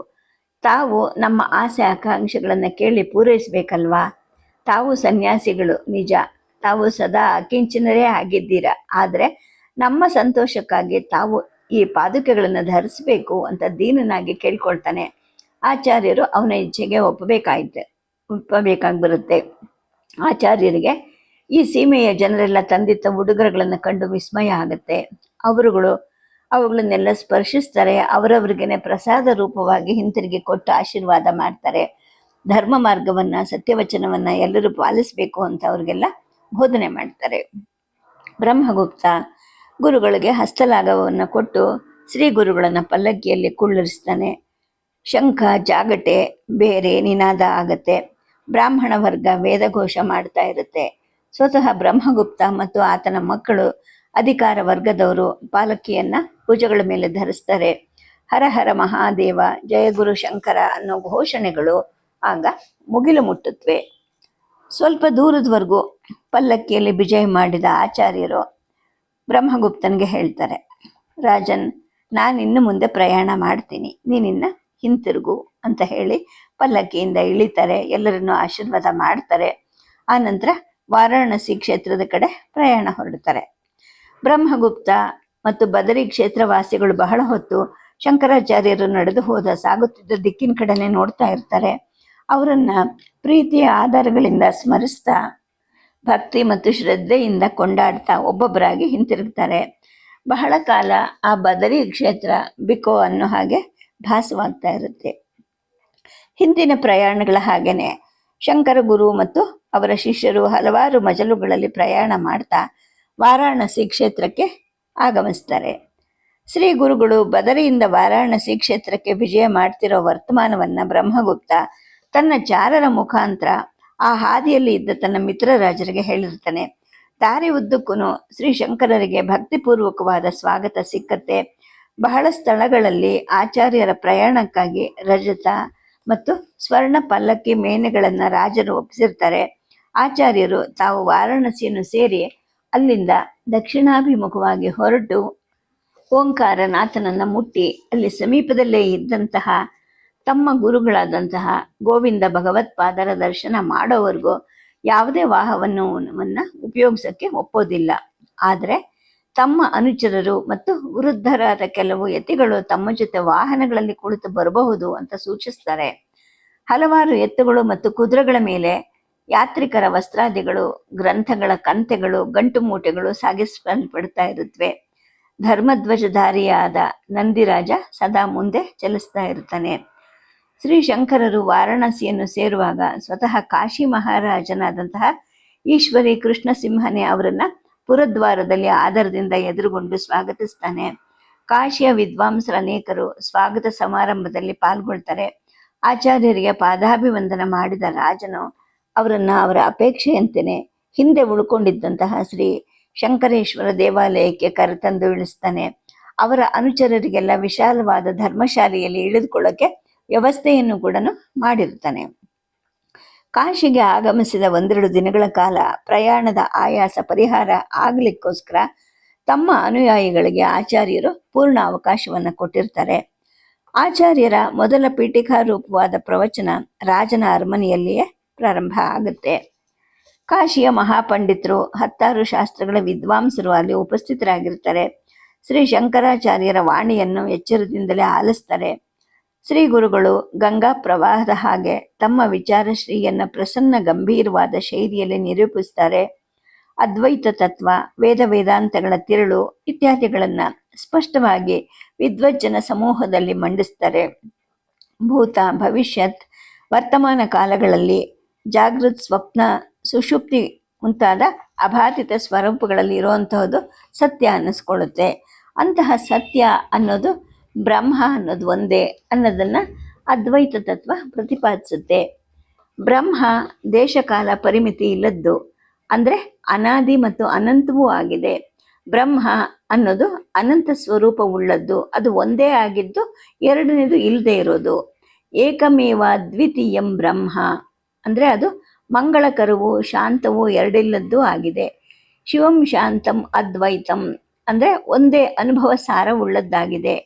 [SPEAKER 1] ತಾವು ನಮ್ಮ ಆಸೆ ಆಕಾಂಕ್ಷೆಗಳನ್ನು ಕೇಳಿ ಪೂರೈಸಬೇಕಲ್ವಾ? ತಾವು ಸನ್ಯಾಸಿಗಳು ನಿಜ, ತಾವು ಸದಾ ಅಕಿಂಚನರೇ ಆಗಿದ್ದೀರಾ, ಆದರೆ ನಮ್ಮ ಸಂತೋಷಕ್ಕಾಗಿ ತಾವು ಈ ಪಾದುಕೆಗಳನ್ನು ಧರಿಸಬೇಕು ಅಂತ ದೀನನಾಗಿ ಕೇಳ್ಕೊಳ್ತಾನೆ. ಆಚಾರ್ಯರು ಅವನ ಇಚ್ಛೆಗೆ ಒಪ್ಪಬೇಕಾಗಿ ಬರುತ್ತೆ. ಆಚಾರ್ಯರಿಗೆ ಈ ಸೀಮೆಯ ಜನರೆಲ್ಲ ತಂದಿದ್ದ ಉಡುಗೊರೆಗಳನ್ನು ಕಂಡು ವಿಸ್ಮಯ ಆಗುತ್ತೆ. ಅವುಗಳನ್ನೆಲ್ಲ ಸ್ಪರ್ಶಿಸ್ತಾರೆ. ಅವರವರಿಗೇನೆ ಪ್ರಸಾದ ರೂಪವಾಗಿ ಹಿಂತಿರುಗಿ ಕೊಟ್ಟು ಆಶೀರ್ವಾದ ಮಾಡ್ತಾರೆ. ಧರ್ಮ ಮಾರ್ಗವನ್ನು, ಸತ್ಯವಚನವನ್ನು ಎಲ್ಲರೂ ಪಾಲಿಸಬೇಕು ಅಂತ ಅವ್ರಿಗೆಲ್ಲ ಬೋಧನೆ ಮಾಡ್ತಾರೆ. ಬ್ರಹ್ಮಗುಪ್ತ ಗುರುಗಳಿಗೆ ಹಸ್ತಲಾಘವವನ್ನು ಕೊಟ್ಟು ಶ್ರೀ ಗುರುಗಳನ್ನು ಪಲ್ಲಕ್ಕಿಯಲ್ಲಿ ಕುಳ್ಳಿರಿಸ್ತಾನೆ. ಶಂಖ, ಜಾಗಟೆ, ಬೇರೆ ನಿನಾದ ಆಗತ್ತೆ. ಬ್ರಾಹ್ಮಣ ವರ್ಗ ವೇದಘೋಷ ಮಾಡ್ತಾ ಇರುತ್ತೆ. ಸ್ವತಃ ಬ್ರಹ್ಮಗುಪ್ತ ಮತ್ತು ಆತನ ಮಕ್ಕಳು, ಅಧಿಕಾರ ವರ್ಗದವರು ಪಾಲಕಿಯನ್ನು ಭುಜಗಳ ಮೇಲೆ ಧರಿಸ್ತಾರೆ. ಹರ ಹರ ಮಹಾದೇವ, ಜಯಗುರು ಶಂಕರ ಅನ್ನೋ ಘೋಷಣೆಗಳು ಆಗ ಮುಗಿಲು ಮುಟ್ಟುತ್ತವೆ. ಸ್ವಲ್ಪ ದೂರದವರೆಗೂ ಪಲ್ಲಕ್ಕಿಯಲ್ಲಿ ವಿಜಯ ಮಾಡಿದ ಆಚಾರ್ಯರು ಬ್ರಹ್ಮಗುಪ್ತನಿಗೆ ಹೇಳ್ತಾರೆ, ರಾಜನ್, ನಾನಿನ್ನು ಮುಂದೆ ಪ್ರಯಾಣ ಮಾಡ್ತೀನಿ, ನೀನಿನ್ನ ಹಿಂತಿರುಗು ಅಂತ ಹೇಳಿ ಪಲ್ಲಕ್ಕಿಯಿಂದ ಇಳಿತಾರೆ. ಎಲ್ಲರನ್ನೂ ಆಶೀರ್ವಾದ ಮಾಡ್ತಾರೆ. ಆನಂತರ ವಾರಾಣಸಿ ಕ್ಷೇತ್ರದ ಕಡೆ ಪ್ರಯಾಣ ಹೊರಡ್ತಾರೆ. ಬ್ರಹ್ಮಗುಪ್ತ ಮತ್ತು ಬದರಿ ಕ್ಷೇತ್ರವಾಸಿಗಳು ಬಹಳ ಹೊತ್ತು ಶಂಕರಾಚಾರ್ಯರು ನಡೆದು ಸಾಗುತ್ತಿದ್ದ ದಿಕ್ಕಿನ ಕಡೆನೆ ನೋಡ್ತಾ ಇರ್ತಾರೆ. ಅವರನ್ನ ಪ್ರೀತಿಯ ಆಧಾರಗಳಿಂದ ಸ್ಮರಿಸ್ತಾ, ಭಕ್ತಿ ಮತ್ತು ಶ್ರದ್ಧೆಯಿಂದ ಕೊಂಡಾಡ್ತಾ ಒಬ್ಬೊಬ್ಬರಾಗಿ ಹಿಂತಿರುಗ್ತಾರೆ. ಬಹಳ ಕಾಲ ಆ ಬದರಿ ಕ್ಷೇತ್ರ ಬಿಕೋ ಅನ್ನೋ ಹಾಗೆ ಭಾಸವಾಗ್ತಾ ಇರುತ್ತೆ. ಹಿಂದಿನ ಪ್ರಯಾಣಗಳ ಹಾಗೇನೆ ಶಂಕರ ಗುರು ಮತ್ತು ಅವರ ಶಿಷ್ಯರು ಹಲವಾರು ಮಜಲುಗಳಲ್ಲಿ ಪ್ರಯಾಣ ಮಾಡ್ತಾ ವಾರಾಣಸಿ ಕ್ಷೇತ್ರಕ್ಕೆ ಆಗಮಿಸ್ತಾರೆ. ಶ್ರೀ ಗುರುಗಳು ಬದರಿಯಿಂದ ವಾರಾಣಸಿ ಕ್ಷೇತ್ರಕ್ಕೆ ವಿಜಯ ಮಾಡ್ತಿರೋ ವರ್ತಮಾನವನ್ನು ಬ್ರಹ್ಮಗುಪ್ತ ತನ್ನ ಚಾರರ ಮುಖಾಂತರ ಆ ಹಾದಿಯಲ್ಲಿ ಇದ್ದ ತನ್ನ ಮಿತ್ರರಾಜರಿಗೆ ಹೇಳಿರ್ತಾನೆ. ದಾರಿ ಉದ್ದಕ್ಕೂ ಶ್ರೀ ಶಂಕರರಿಗೆ ಭಕ್ತಿಪೂರ್ವಕವಾದ ಸ್ವಾಗತ ಸಿಕ್ಕತ್ತೆ. ಬಹಳ ಸ್ಥಳಗಳಲ್ಲಿ ಆಚಾರ್ಯರ ಪ್ರಯಾಣಕ್ಕಾಗಿ ರಜತ ಮತ್ತು ಸ್ವರ್ಣ ಪಲ್ಲಕ್ಕಿ ಮೇನೆಗಳನ್ನು ರಾಜರು ಒಪ್ಪಿಸಿರ್ತಾರೆ. ಆಚಾರ್ಯರು ತಾವು ವಾರಾಣಸಿಯನ್ನು ಸೇರಿ ಅಲ್ಲಿಂದ ದಕ್ಷಿಣಾಭಿಮುಖವಾಗಿ ಹೊರಟು ಓಂಕಾರನಾಥನನ್ನು ಮುಟ್ಟಿ ಅಲ್ಲಿ ಸಮೀಪದಲ್ಲೇ ಇದ್ದಂತಹ ತಮ್ಮ ಗುರುಗಳಾದಂತಹ ಗೋವಿಂದ ಭಗವತ್ಪಾದರ ದರ್ಶನ ಮಾಡೋವರೆಗೂ ಯಾವುದೇ ವಾಹನವನ್ನು ಉಪಯೋಗಿಸೋಕ್ಕೆ ಒಪ್ಪೋದಿಲ್ಲ. ಆದರೆ ತಮ್ಮ ಅನುಚರರು ಮತ್ತು ವೃದ್ಧರಾದ ಕೆಲವು ಯತಿಗಳು ತಮ್ಮ ಜೊತೆ ವಾಹನಗಳಲ್ಲಿ ಕುಳಿತು ಬರಬಹುದು ಅಂತ ಸೂಚಿಸ್ತಾರೆ. ಹಲವಾರು ಎತ್ತುಗಳು ಮತ್ತು ಕುದುರೆಗಳ ಮೇಲೆ ಯಾತ್ರಿಕರ ವಸ್ತ್ರಾದಿಗಳು, ಗ್ರಂಥಗಳ ಕಂತೆಗಳು, ಗಂಟು ಮೂಟೆಗಳು ಸಾಗಿಸಲ್ಪಡ್ತಾ ಇರುತ್ತವೆ. ಧರ್ಮಧ್ವಜಧಾರಿಯಾದ ನಂದಿರಾಜ ಸದಾ ಮುಂದೆ ಚಲಿಸ್ತಾ ಇರ್ತಾನೆ. ಶ್ರೀ ಶಂಕರರು ವಾರಾಣಸಿಯನ್ನು ಸೇರುವಾಗ ಸ್ವತಃ ಕಾಶಿ ಮಹಾರಾಜನಾದಂತಹ ಈಶ್ವರಿ ಕೃಷ್ಣಸಿಂಹನೇ ಅವರನ್ನ ಪುರದ್ವಾರದಲ್ಲಿ ಆದರದಿಂದ ಎದುರುಗೊಂಡು ಸ್ವಾಗತಿಸ್ತಾನೆ. ಕಾಶಿಯ ವಿದ್ವಾಂಸರ ಅನೇಕರು ಸ್ವಾಗತ ಸಮಾರಂಭದಲ್ಲಿ ಪಾಲ್ಗೊಳ್ತಾರೆ. ಆಚಾರ್ಯರಿಗೆ ಪಾದಾಭಿವಂದನ ಮಾಡಿದ ರಾಜನು ಅವರನ್ನ ಅವರ ಅಪೇಕ್ಷೆಯಂತೆಯೇ ಹಿಂದೆ ಉಳ್ಕೊಂಡಿದ್ದಂತಹ ಶ್ರೀ ಶಂಕರೇಶ್ವರ ದೇವಾಲಯಕ್ಕೆ ಕರೆತಂದು ಇಳಿಸ್ತಾನೆ. ಅವರ ಅನುಚರರಿಗೆಲ್ಲ ವಿಶಾಲವಾದ ಧರ್ಮಶಾಲೆಯಲ್ಲಿ ಇಳಿದುಕೊಳ್ಳೋಕೆ ವ್ಯವಸ್ಥೆಯನ್ನು ಕೂಡ ಮಾಡಿರ್ತಾನೆ. ಕಾಶಿಗೆ ಆಗಮಿಸಿದ 1-2 ದಿನಗಳ ಕಾಲ ಪ್ರಯಾಣದ ಆಯಾಸ ಪರಿಹಾರ ಆಗ್ಲಿಕ್ಕೋಸ್ಕರ ತಮ್ಮ ಅನುಯಾಯಿಗಳಿಗೆ ಆಚಾರ್ಯರು ಪೂರ್ಣ ಅವಕಾಶವನ್ನು ಕೊಟ್ಟಿರ್ತಾರೆ. ಆಚಾರ್ಯರ ಮೊದಲ ಪೀಠಿಕಾರೂಪವಾದ ಪ್ರವಚನ ರಾಜನ ಅರಮನೆಯಲ್ಲಿಯೇ ಪ್ರಾರಂಭ ಆಗುತ್ತೆ. ಕಾಶಿಯ ಮಹಾಪಂಡಿತರು 10 ಶಾಸ್ತ್ರಗಳ ವಿದ್ವಾಂಸರು ಅಲ್ಲಿ ಉಪಸ್ಥಿತರಾಗಿರ್ತಾರೆ. ಶ್ರೀ ಶಂಕರಾಚಾರ್ಯರ ವಾಣಿಯನ್ನು ಎಚ್ಚರದಿಂದಲೇ ಆಲಿಸ್ತಾರೆ. ಶ್ರೀ ಗುರುಗಳು ಗಂಗಾ ಪ್ರವಾಹದ ಹಾಗೆ ತಮ್ಮ ವಿಚಾರಶ್ರೀಯನ್ನ ಪ್ರಸನ್ನ ಗಂಭೀರವಾದ ಶೈಲಿಯಲ್ಲಿ ನಿರೂಪಿಸ್ತಾರೆ. ಅದ್ವೈತ ತತ್ವ, ವೇದಾಂತಗಳ ತಿರುಳು ಇತ್ಯಾದಿಗಳನ್ನ ಸ್ಪಷ್ಟವಾಗಿ ವಿದ್ವಜ್ಜನ ಸಮೂಹದಲ್ಲಿ ಮಂಡಿಸ್ತಾರೆ. ಭೂತ, ಭವಿಷ್ಯತ್, ವರ್ತಮಾನ ಕಾಲಗಳಲ್ಲಿ ಜಾಗೃತ್, ಸ್ವಪ್ನ, ಸುಷುಪ್ತಿ ಮುಂತಾದ ಅಬಾಧಿತ ಸ್ವರೂಪಗಳಲ್ಲಿ ಇರುವಂತಹದ್ದು ಸತ್ಯ ಅನ್ನಿಸ್ಕೊಳ್ಳುತ್ತೆ. ಅಂತಹ ಸತ್ಯ ಅನ್ನೋದು ಬ್ರಹ್ಮ ಅನ್ನೋದು ಒಂದೇ ಅನ್ನೋದನ್ನ ಅದ್ವೈತ ತತ್ವ ಪ್ರತಿಪಾದಿಸುತ್ತೆ. ಬ್ರಹ್ಮ ದೇಶಕಾಲ ಪರಿಮಿತಿ ಇಲ್ಲದ್ದು, ಅಂದರೆ ಅನಾದಿ ಮತ್ತು ಅನಂತವೂ ಆಗಿದೆ. ಬ್ರಹ್ಮ ಅನ್ನೋದು ಅನಂತ ಸ್ವರೂಪವುಳ್ಳದ್ದು, ಅದು ಒಂದೇ ಆಗಿದ್ದು ಎರಡನೇದು ಇಲ್ಲದೆ ಇರೋದು. ಏಕಮೇವ ದ್ವಿತೀಯಂ ಬ್ರಹ್ಮ ಅಂದರೆ ಅದು ಮಂಗಳಕರವೂ ಶಾಂತವೂ ಎರಡಿಲ್ಲದ್ದು ಆಗಿದೆ. ಶಿವಂ ಶಾಂತಂ ಅದ್ವೈತಂ ಅಂದರೆ ಒಂದೇ ಅನುಭವ ಸಾರವುಳ್ಳದ್ದಾಗಿದೆ.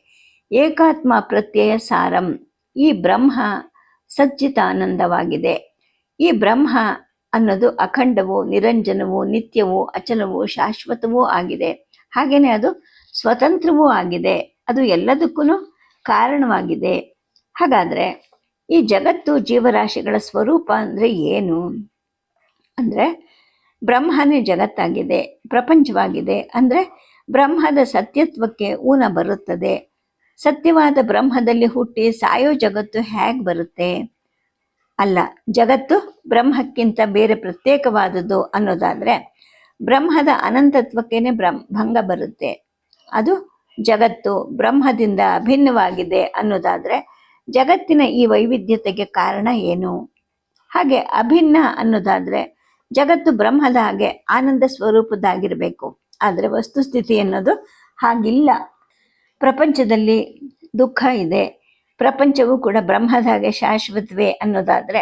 [SPEAKER 1] ಏಕಾತ್ಮ ಪ್ರತ್ಯಯ ಸಾರಂ, ಈ ಬ್ರಹ್ಮ ಸಚ್ಚಿತಾನಂದವಾಗಿದೆ. ಈ ಬ್ರಹ್ಮ ಅನ್ನೋದು ಅಖಂಡವೂ ನಿರಂಜನವೂ ನಿತ್ಯವೂ ಅಚಲವೂ ಶಾಶ್ವತವೂ ಆಗಿದೆ. ಹಾಗೇನೆ ಅದು ಸ್ವತಂತ್ರವೂ ಆಗಿದೆ. ಅದು ಎಲ್ಲದಕ್ಕೂ ಕಾರಣವಾಗಿದೆ. ಹಾಗಾದರೆ ಈ ಜಗತ್ತು ಜೀವರಾಶಿಗಳ ಸ್ವರೂಪ ಅಂದರೆ ಏನು? ಅಂದರೆ ಬ್ರಹ್ಮನೇ ಜಗತ್ತಾಗಿದೆ, ಪ್ರಪಂಚವಾಗಿದೆ. ಅಂದರೆ ಬ್ರಹ್ಮದ ಸತ್ಯತ್ವಕ್ಕೆ ಊನ ಬರುತ್ತದೆ. ಸತ್ಯವಾದ ಬ್ರಹ್ಮದಲ್ಲಿ ಹುಟ್ಟಿ ಸಾಯೋ ಜಗತ್ತು ಹೇಗೆ ಬರುತ್ತೆ? ಅಲ್ಲ, ಜಗತ್ತು ಬ್ರಹ್ಮಕ್ಕಿಂತ ಬೇರೆ ಪ್ರತ್ಯೇಕವಾದದ್ದು ಅನ್ನೋದಾದರೆ ಬ್ರಹ್ಮದ ಅನಂತತ್ವಕ್ಕೇನೆ ಭಂಗ ಬರುತ್ತೆ. ಅದು ಜಗತ್ತು ಬ್ರಹ್ಮದಿಂದ ಅಭಿನ್ನವಾಗಿದೆ ಅನ್ನೋದಾದರೆ ಜಗತ್ತಿನ ಈ ವೈವಿಧ್ಯತೆಗೆ ಕಾರಣ ಏನು? ಹಾಗೆ ಅಭಿನ್ನ ಅನ್ನೋದಾದರೆ ಜಗತ್ತು ಬ್ರಹ್ಮದ ಹಾಗೆ ಆನಂದ ಸ್ವರೂಪದಾಗಿರಬೇಕು. ಆದರೆ ವಸ್ತುಸ್ಥಿತಿ ಅನ್ನೋದು ಹಾಗಿಲ್ಲ. ಪ್ರಪಂಚದಲ್ಲಿ ದುಃಖ ಇದೆ, ಪ್ರಪಂಚವೂ ಕೂಡ ಬ್ರಹ್ಮದ ಹಾಗೆ ಶಾಶ್ವತವೇ ಅನ್ನೋದಾದರೆ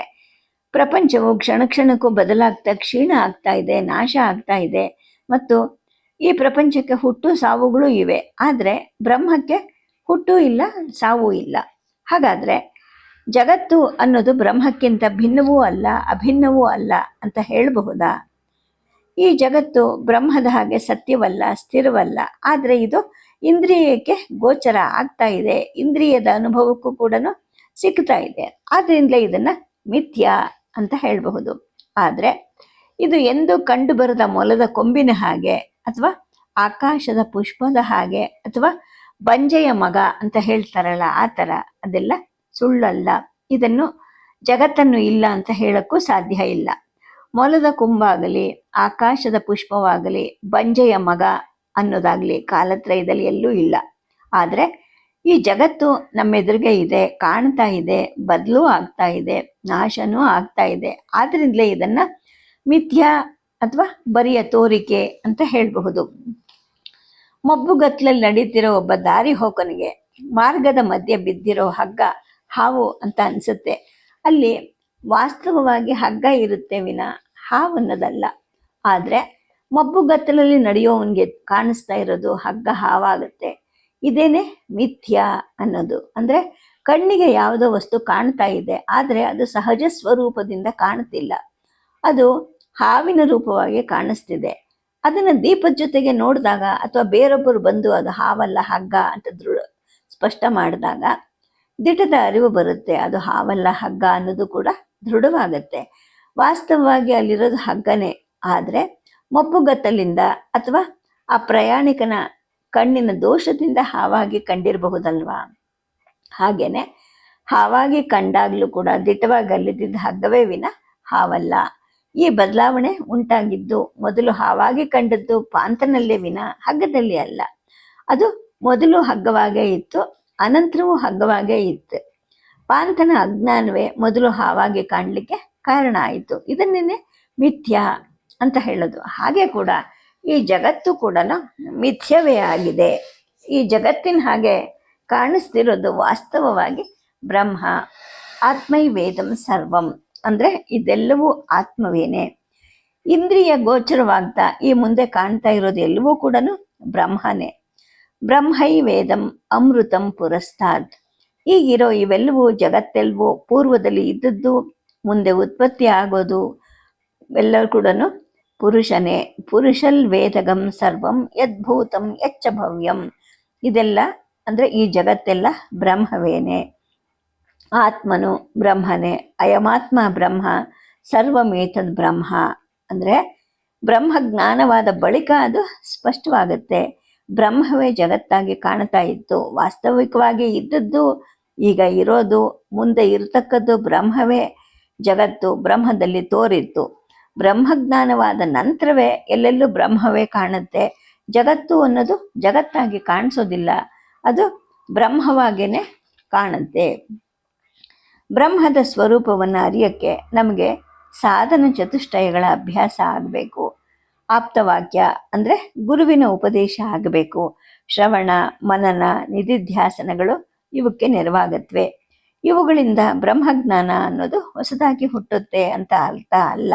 [SPEAKER 1] ಪ್ರಪಂಚವು ಕ್ಷಣ ಕ್ಷಣಕ್ಕೂ ಬದಲಾಗ್ತಾ ಕ್ಷೀಣ ಆಗ್ತಾ ಇದೆ, ನಾಶ ಆಗ್ತಾ ಇದೆ. ಮತ್ತು ಈ ಪ್ರಪಂಚಕ್ಕೆ ಹುಟ್ಟು ಸಾವುಗಳು ಇವೆ, ಆದರೆ ಬ್ರಹ್ಮಕ್ಕೆ ಹುಟ್ಟು ಇಲ್ಲ, ಸಾವು ಇಲ್ಲ. ಹಾಗಾದರೆ ಜಗತ್ತು ಅನ್ನೋದು ಬ್ರಹ್ಮಕ್ಕಿಂತ ಭಿನ್ನವೂ ಅಲ್ಲ, ಅಭಿನ್ನವೂ ಅಲ್ಲ ಅಂತ ಹೇಳಬಹುದಾ? ಈ ಜಗತ್ತು ಬ್ರಹ್ಮದ ಹಾಗೆ ಸತ್ಯವಲ್ಲ, ಸ್ಥಿರವಲ್ಲ. ಆದರೆ ಇದು ಇಂದ್ರಿಯಕ್ಕೆ ಗೋಚರ ಆಗ್ತಾ ಇದೆ, ಇಂದ್ರಿಯದ ಅನುಭವಕ್ಕೂ ಕೂಡ ಸಿಗ್ತಾ ಇದೆ. ಆದ್ರಿಂದಲೇ ಇದನ್ನ ಮಿಥ್ಯಾ ಅಂತ ಹೇಳಬಹುದು. ಆದರೆ ಇದು ಎಂದು ಕಂಡು ಬರದ ಮೊಲದ ಕೊಂಬಿನ ಹಾಗೆ, ಅಥವಾ ಆಕಾಶದ ಪುಷ್ಪದ ಹಾಗೆ, ಅಥವಾ ಬಂಜೆಯ ಮಗ ಅಂತ ಹೇಳ್ತಾರಲ್ಲ ಆ ಥರ, ಅದೆಲ್ಲ ಸುಳ್ಳಲ್ಲ. ಇದನ್ನು ಜಗತ್ತನ್ನು ಇಲ್ಲ ಅಂತ ಹೇಳಕ್ಕೂ ಸಾಧ್ಯ ಇಲ್ಲ. ಮೊಲದ ಕೊಂಬಾಗಲಿ, ಆಕಾಶದ ಪುಷ್ಪವಾಗಲಿ, ಬಂಜೆಯ ಮಗ ಅನ್ನೋದಾಗಲಿ ಕಾಲತ್ರಯದಲ್ಲಿ ಎಲ್ಲೂ ಇಲ್ಲ. ಆದರೆ ಈ ಜಗತ್ತು ನಮ್ಮೆದುರಿಗೆ ಇದೆ, ಕಾಣ್ತಾ ಇದೆ, ಬದಲು ಆಗ್ತಾ ಇದೆ, ನಾಶನೂ ಆಗ್ತಾ ಇದೆ. ಆದ್ರಿಂದಲೇ ಇದನ್ನ ಮಿಥ್ಯಾ ಅಥವಾ ಬರಿಯ ತೋರಿಕೆ ಅಂತ ಹೇಳಬಹುದು. ಮಬ್ಬುಗತ್ತಲಲ್ಲಿ ನಡೀತಿರೋ ಒಬ್ಬ ದಾರಿ ಹೋಕನಿಗೆ ಮಾರ್ಗದ ಮಧ್ಯೆ ಬಿದ್ದಿರೋ ಹಗ್ಗ ಹಾವು ಅಂತ ಅನ್ಸುತ್ತೆ. ಅಲ್ಲಿ ವಾಸ್ತವವಾಗಿ ಹಗ್ಗ ಇರುತ್ತೆ ವಿನ ಹಾವು ಅನ್ನೋದಲ್ಲ. ಆದರೆ ಮಬ್ಬುಗತ್ತಲಲ್ಲಿ ನಡೆಯೋವನಿಗೆ ಕಾಣಿಸ್ತಾ ಇರೋದು ಹಗ್ಗ ಹಾವಾಗುತ್ತೆ. ಇದೇನೆ ಮಿಥ್ಯಾ ಅನ್ನೋದು. ಅಂದರೆ ಕಣ್ಣಿಗೆ ಯಾವುದೋ ವಸ್ತು ಕಾಣ್ತಾ ಇದೆ, ಆದರೆ ಅದು ಸಹಜ ಸ್ವರೂಪದಿಂದ ಕಾಣುತ್ತಿಲ್ಲ, ಅದು ಹಾವಿನ ರೂಪವಾಗಿ ಕಾಣಿಸ್ತಿದೆ. ಅದನ್ನು ದೀಪದ ಜೊತೆಗೆ ನೋಡಿದಾಗ ಅಥವಾ ಬೇರೊಬ್ಬರು ಬಂದು ಅದು ಹಾವಲ್ಲ ಹಗ್ಗ ಅಂತ ಸ್ಪಷ್ಟ ಮಾಡಿದಾಗ ದಿಟದ ಅರಿವು ಬರುತ್ತೆ, ಅದು ಹಾವಲ್ಲ ಹಗ್ಗ ಅನ್ನೋದು ಕೂಡ ದೃಢವಾಗತ್ತೆ. ವಾಸ್ತವವಾಗಿ ಅಲ್ಲಿರೋದು ಹಗ್ಗನೇ, ಆದರೆ ಮಬ್ಬುಗತ್ತಲಿಂದ ಅಥವಾ ಆ ಪ್ರಯಾಣಿಕನ ಕಣ್ಣಿನ ದೋಷದಿಂದ ಹಾವಾಗಿ ಕಂಡಿರಬಹುದಲ್ವಾ? ಹಾಗೇನೆ ಹಾವಾಗಿ ಕಂಡಾಗ್ಲೂ ಕೂಡ ದಿಟವಾಗಿ ಅಲ್ಲಿದ್ದ ಹಗ್ಗವೇ ವಿನ ಹಾವಲ್ಲ. ಈ ಬದಲಾವಣೆ ಉಂಟಾಗಿದ್ದು ಮೊದಲು ಹಾವಾಗಿ ಕಂಡದ್ದು ಪಾಂತನಲ್ಲೇ ವಿನ ಹಗ್ಗದಲ್ಲಿ ಅಲ್ಲ. ಅದು ಮೊದಲು ಹಗ್ಗವಾಗೇ ಇತ್ತು, ಅನಂತರವೂ ಹಗ್ಗವಾಗೇ ಇತ್ತು. ಪಾಂತನ ಅಜ್ಞಾನವೇ ಮೊದಲು ಹಾವಾಗಿ ಕಾಣಲಿಕ್ಕೆ ಕಾರಣ ಆಯಿತು. ಇದನ್ನೇ ಮಿಥ್ಯಾ ಅಂತ ಹೇಳೋದು. ಹಾಗೆ ಕೂಡ ಈ ಜಗತ್ತು ಕೂಡ ಮಿಥ್ಯವೇ ಆಗಿದೆ. ಈ ಜಗತ್ತಿನ ಹಾಗೆ ಕಾಣಿಸ್ತಿರೋದು ವಾಸ್ತವವಾಗಿ ಬ್ರಹ್ಮ. ಆತ್ಮೈವೇದಂ ಸರ್ವಂ ಅಂದರೆ ಇದೆಲ್ಲವೂ ಆತ್ಮವೇನೆ. ಇಂದ್ರಿಯ ಗೋಚರವಾಗ್ತಾ ಈ ಮುಂದೆ ಕಾಣ್ತಾ ಇರೋದು ಎಲ್ಲವೂ ಕೂಡ ಬ್ರಹ್ಮನೇ. ಬ್ರಹ್ಮೈವೇದಂ ಅಮೃತಂ ಪುರಸ್ತಾದ್. ಈಗಿರೋ ಇವೆಲ್ಲವೂ ಜಗತ್ತೆಲ್ಲವೂ ಪೂರ್ವದಲ್ಲಿ ಇದ್ದದ್ದು, ಮುಂದೆ ಉತ್ಪತ್ತಿ ಆಗೋದು ಎಲ್ಲರೂ ಕೂಡ ಪುರುಷನೇ. ಪುರುಷಲ್ ವೇದಗಂ ಸರ್ವಂ ಯದ್ಭೂತಂ ಯಚ್ಚ ಭವ್ಯಂ. ಇದೆಲ್ಲ ಅಂದರೆ ಈ ಜಗತ್ತೆಲ್ಲ ಬ್ರಹ್ಮವೇನೆ. ಆತ್ಮನು ಬ್ರಹ್ಮನೇ. ಅಯಮಾತ್ಮ ಬ್ರಹ್ಮ ಸರ್ವಮೇತದ್ ಬ್ರಹ್ಮ. ಅಂದರೆ ಬ್ರಹ್ಮ ಜ್ಞಾನವಾದ ಬಳಿಕ ಅದು ಸ್ಪಷ್ಟವಾಗುತ್ತೆ. ಬ್ರಹ್ಮವೇ ಜಗತ್ತಾಗಿ ಕಾಣ್ತಾ ಇತ್ತು. ವಾಸ್ತವಿಕವಾಗಿ ಇದ್ದದ್ದು, ಈಗ ಇರೋದು, ಮುಂದೆ ಇರತಕ್ಕದ್ದು ಬ್ರಹ್ಮವೇ ಜಗತ್ತು ಬ್ರಹ್ಮದಲ್ಲಿ ತೋರಿತ್ತು. ಬ್ರಹ್ಮಜ್ಞಾನವಾದ ನಂತರವೇ ಎಲ್ಲೆಲ್ಲೂ ಬ್ರಹ್ಮವೇ ಕಾಣುತ್ತೆ. ಜಗತ್ತು ಅನ್ನೋದು ಜಗತ್ತಾಗಿ ಕಾಣಿಸೋದಿಲ್ಲ, ಅದು ಬ್ರಹ್ಮವಾಗೇನೆ ಕಾಣುತ್ತೆ. ಬ್ರಹ್ಮದ ಸ್ವರೂಪವನ್ನು ಅರಿಯೋಕ್ಕೆ ನಮಗೆ ಸಾಧನ ಚತುಷ್ಟಯಗಳ ಅಭ್ಯಾಸ ಆಗಬೇಕು. ಆಪ್ತವಾಕ್ಯ ಅಂದರೆ ಗುರುವಿನ ಉಪದೇಶ ಆಗಬೇಕು. ಶ್ರವಣ, ಮನನ, ನಿಧಿಧ್ಯಾಸನಗಳು ಇವಕ್ಕೆ ನೆರವಾಗತ್ವೆ. ಇವುಗಳಿಂದ ಬ್ರಹ್ಮಜ್ಞಾನ ಅನ್ನೋದು ಹೊಸದಾಗಿ ಹುಟ್ಟುತ್ತೆ ಅಂತ ಅರ್ಥ ಅಲ್ಲ.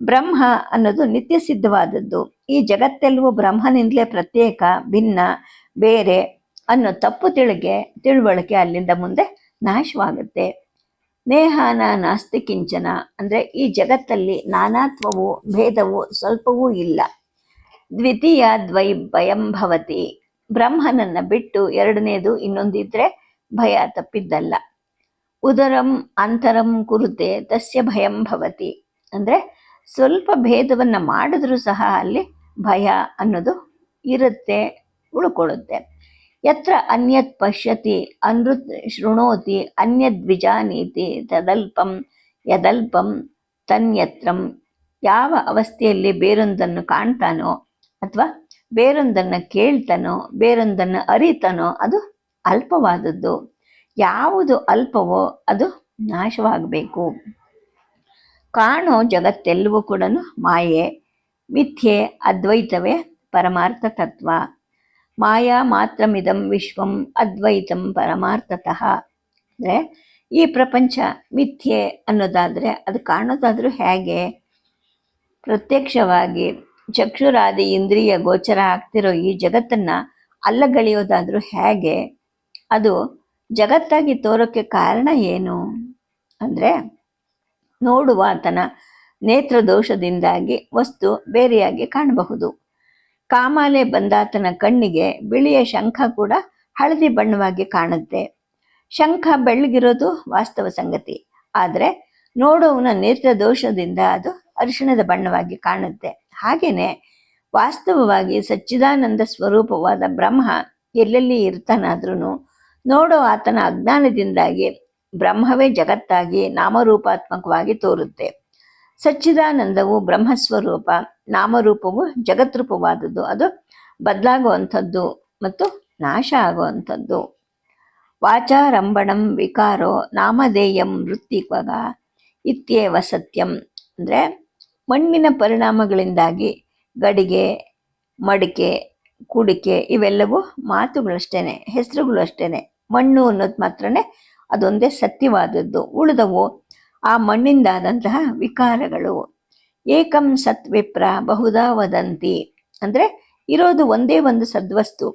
[SPEAKER 1] ಬ್ರಹ್ಮ ಅನ್ನೋದು ನಿತ್ಯ ಸಿದ್ಧವಾದದ್ದು. ಈ ಜಗತ್ತೆಲ್ಲವೂ ಬ್ರಹ್ಮನಿಂದಲೇ ಪ್ರತ್ಯೇಕ, ಭಿನ್ನ, ಬೇರೆ ಅನ್ನೋ ತಪ್ಪು ತಿಳುವಳಿಕೆ ಅಲ್ಲಿಂದ ಮುಂದೆ ನಾಶವಾಗುತ್ತೆ. ನೇಹಾನ ನಾಸ್ತಿ ಕಿಂಚನ ಅಂದರೆ ಈ ಜಗತ್ತಲ್ಲಿ ನಾನಾತ್ವವು, ಭೇದವು ಸ್ವಲ್ಪವೂ ಇಲ್ಲ. ದ್ವಿತೀಯ ದ್ವೈ ಭಯಂ ಭವತಿ. ಬ್ರಹ್ಮನನ್ನ ಬಿಟ್ಟು ಎರಡನೇದು ಇನ್ನೊಂದಿದ್ರೆ ಭಯ ತಪ್ಪಿದ್ದಲ್ಲ. ಉದರಂ ಅಂತರಂ ಕುರುತೆ ತಸ್ಯ ಭಯಂ ಭವತಿ. ಅಂದರೆ ಸ್ವಲ್ಪ ಭೇದವನ್ನು ಮಾಡಿದ್ರೂ ಸಹ ಅಲ್ಲಿ ಭಯ ಅನ್ನೋದು ಇರುತ್ತೆ, ಉಳ್ಕೊಳ್ಳುತ್ತೆ. ಯತ್ರ ಅನ್ಯತ್ ಪಶ್ಯತಿ ಅನೃತ್ ಶೃಣೋತಿ ಅನ್ಯದ್ವಿಜಾನೀತಿ ತದಲ್ಪಂ ಯದಲ್ಪಂ ತನ್ಯತ್ರಂ. ಯಾವ ಅವಸ್ಥೆಯಲ್ಲಿ ಬೇರೊಂದನ್ನು ಕಾಣ್ತಾನೋ ಅಥವಾ ಬೇರೊಂದನ್ನು ಕೇಳ್ತಾನೋ, ಬೇರೊಂದನ್ನು ಅರಿತಾನೋ ಅದು ಅಲ್ಪವಾದದ್ದು. ಯಾವುದು ಅಲ್ಪವೋ ಅದು ನಾಶವಾಗಬೇಕು. ಕಾಣೋ ಜಗತ್ತೆಲ್ಲವೂ ಕೂಡ ಮಾಯೆ, ಮಿಥ್ಯೆ, ಅದ್ವೈತವೇ ಪರಮಾರ್ಥ ತತ್ವ. ಮಾಯಾ ಮಾತ್ರಮಿದಂ ವಿಶ್ವಂ ಅದ್ವೈತಂ ಪರಮಾರ್ಥತಃ. ಅಂದರೆ ಈ ಪ್ರಪಂಚ ಮಿಥ್ಯೆ ಅನ್ನೋದಾದರೆ ಅದು ಕಾಣೋದಾದರೂ ಹೇಗೆ? ಪ್ರತ್ಯಕ್ಷವಾಗಿ ಚಕ್ಷುರಾದಿ ಇಂದ್ರಿಯ ಗೋಚರ ಆಗ್ತಿರೋ ಈ ಜಗತ್ತನ್ನು ಅಲ್ಲಗಳೆಯೋದಾದರೂ ಹೇಗೆ? ಅದು ಜಗತ್ತಾಗಿ ತೋರೋಕ್ಕೆ ಕಾರಣ ಏನು ಅಂದರೆ, ನೋಡುವಾತನ ನೇತ್ರ ದೋಷದಿಂದಾಗಿ ವಸ್ತು ಬೇರೆಯಾಗಿ ಕಾಣಬಹುದು. ಕಾಮಾಲೆ ಬಂದಾತನ ಕಣ್ಣಿಗೆ ಬಿಳಿಯ ಶಂಖ ಕೂಡ ಹಳದಿ ಬಣ್ಣವಾಗಿ ಕಾಣುತ್ತೆ. ಶಂಖ ಬೆಳ್ಳಗಿರೋದು ವಾಸ್ತವ ಸಂಗತಿ, ಆದರೆ ನೋಡುವವನ ನೇತ್ರ ದೋಷದಿಂದ ಅದು ಅರಿಶಿಣದ ಬಣ್ಣವಾಗಿ ಕಾಣುತ್ತೆ. ಹಾಗೇನೆ ವಾಸ್ತವವಾಗಿ ಸಚ್ಚಿದಾನಂದ ಸ್ವರೂಪವಾದ ಬ್ರಹ್ಮ ಎಲ್ಲೆಲ್ಲಿ ಇರ್ತಾನಾದ್ರೂ ನೋಡೋ ಆತನ ಅಜ್ಞಾನದಿಂದಾಗಿ ಬ್ರಹ್ಮವೇ ಜಗತ್ತಾಗಿ ನಾಮರೂಪಾತ್ಮಕವಾಗಿ ತೋರುತ್ತೆ. ಸಚ್ಚಿದಾನಂದವು ಬ್ರಹ್ಮಸ್ವರೂಪ, ನಾಮರೂಪವು ಜಗತ್ರೂಪವಾದದ್ದು. ಅದು ಬದಲಾಗುವಂಥದ್ದು ಮತ್ತು ನಾಶ ಆಗುವಂಥದ್ದು. ವಾಚಾರಂಭಣಂ ವಿಕಾರೋ ನಾಮಧೇಯಂ ವೃತ್ತಿಕ್ವಗ ಇತ್ಯೇವ ಸತ್ಯಂ. ಅಂದರೆ ಮಣ್ಣಿನ ಪರಿಣಾಮಗಳಿಂದಾಗಿ ಗಡಿಗೆ, ಮಡಿಕೆ, ಕುಡಿಕೆ ಇವೆಲ್ಲವೂ ಮಾತುಗಳಷ್ಟೇ, ಹೆಸರುಗಳು ಅಷ್ಟೇ. ಮಣ್ಣು ಅನ್ನೋದು ಮಾತ್ರನೇ ಅದೊಂದೇ ಸತ್ಯವಾದದ್ದು. ಉಳಿದವು ಆ ಮಣ್ಣಿಂದಾದಂತಹ ವಿಕಾರಗಳು. ಏಕಂ ಸತ್ ವಿಪ್ರ ಬಹುಧಾ ವದಂತಿ. ಅಂದರೆ ಇರೋದು ಒಂದೇ ಒಂದು ಸದ್ವಸ್ತು.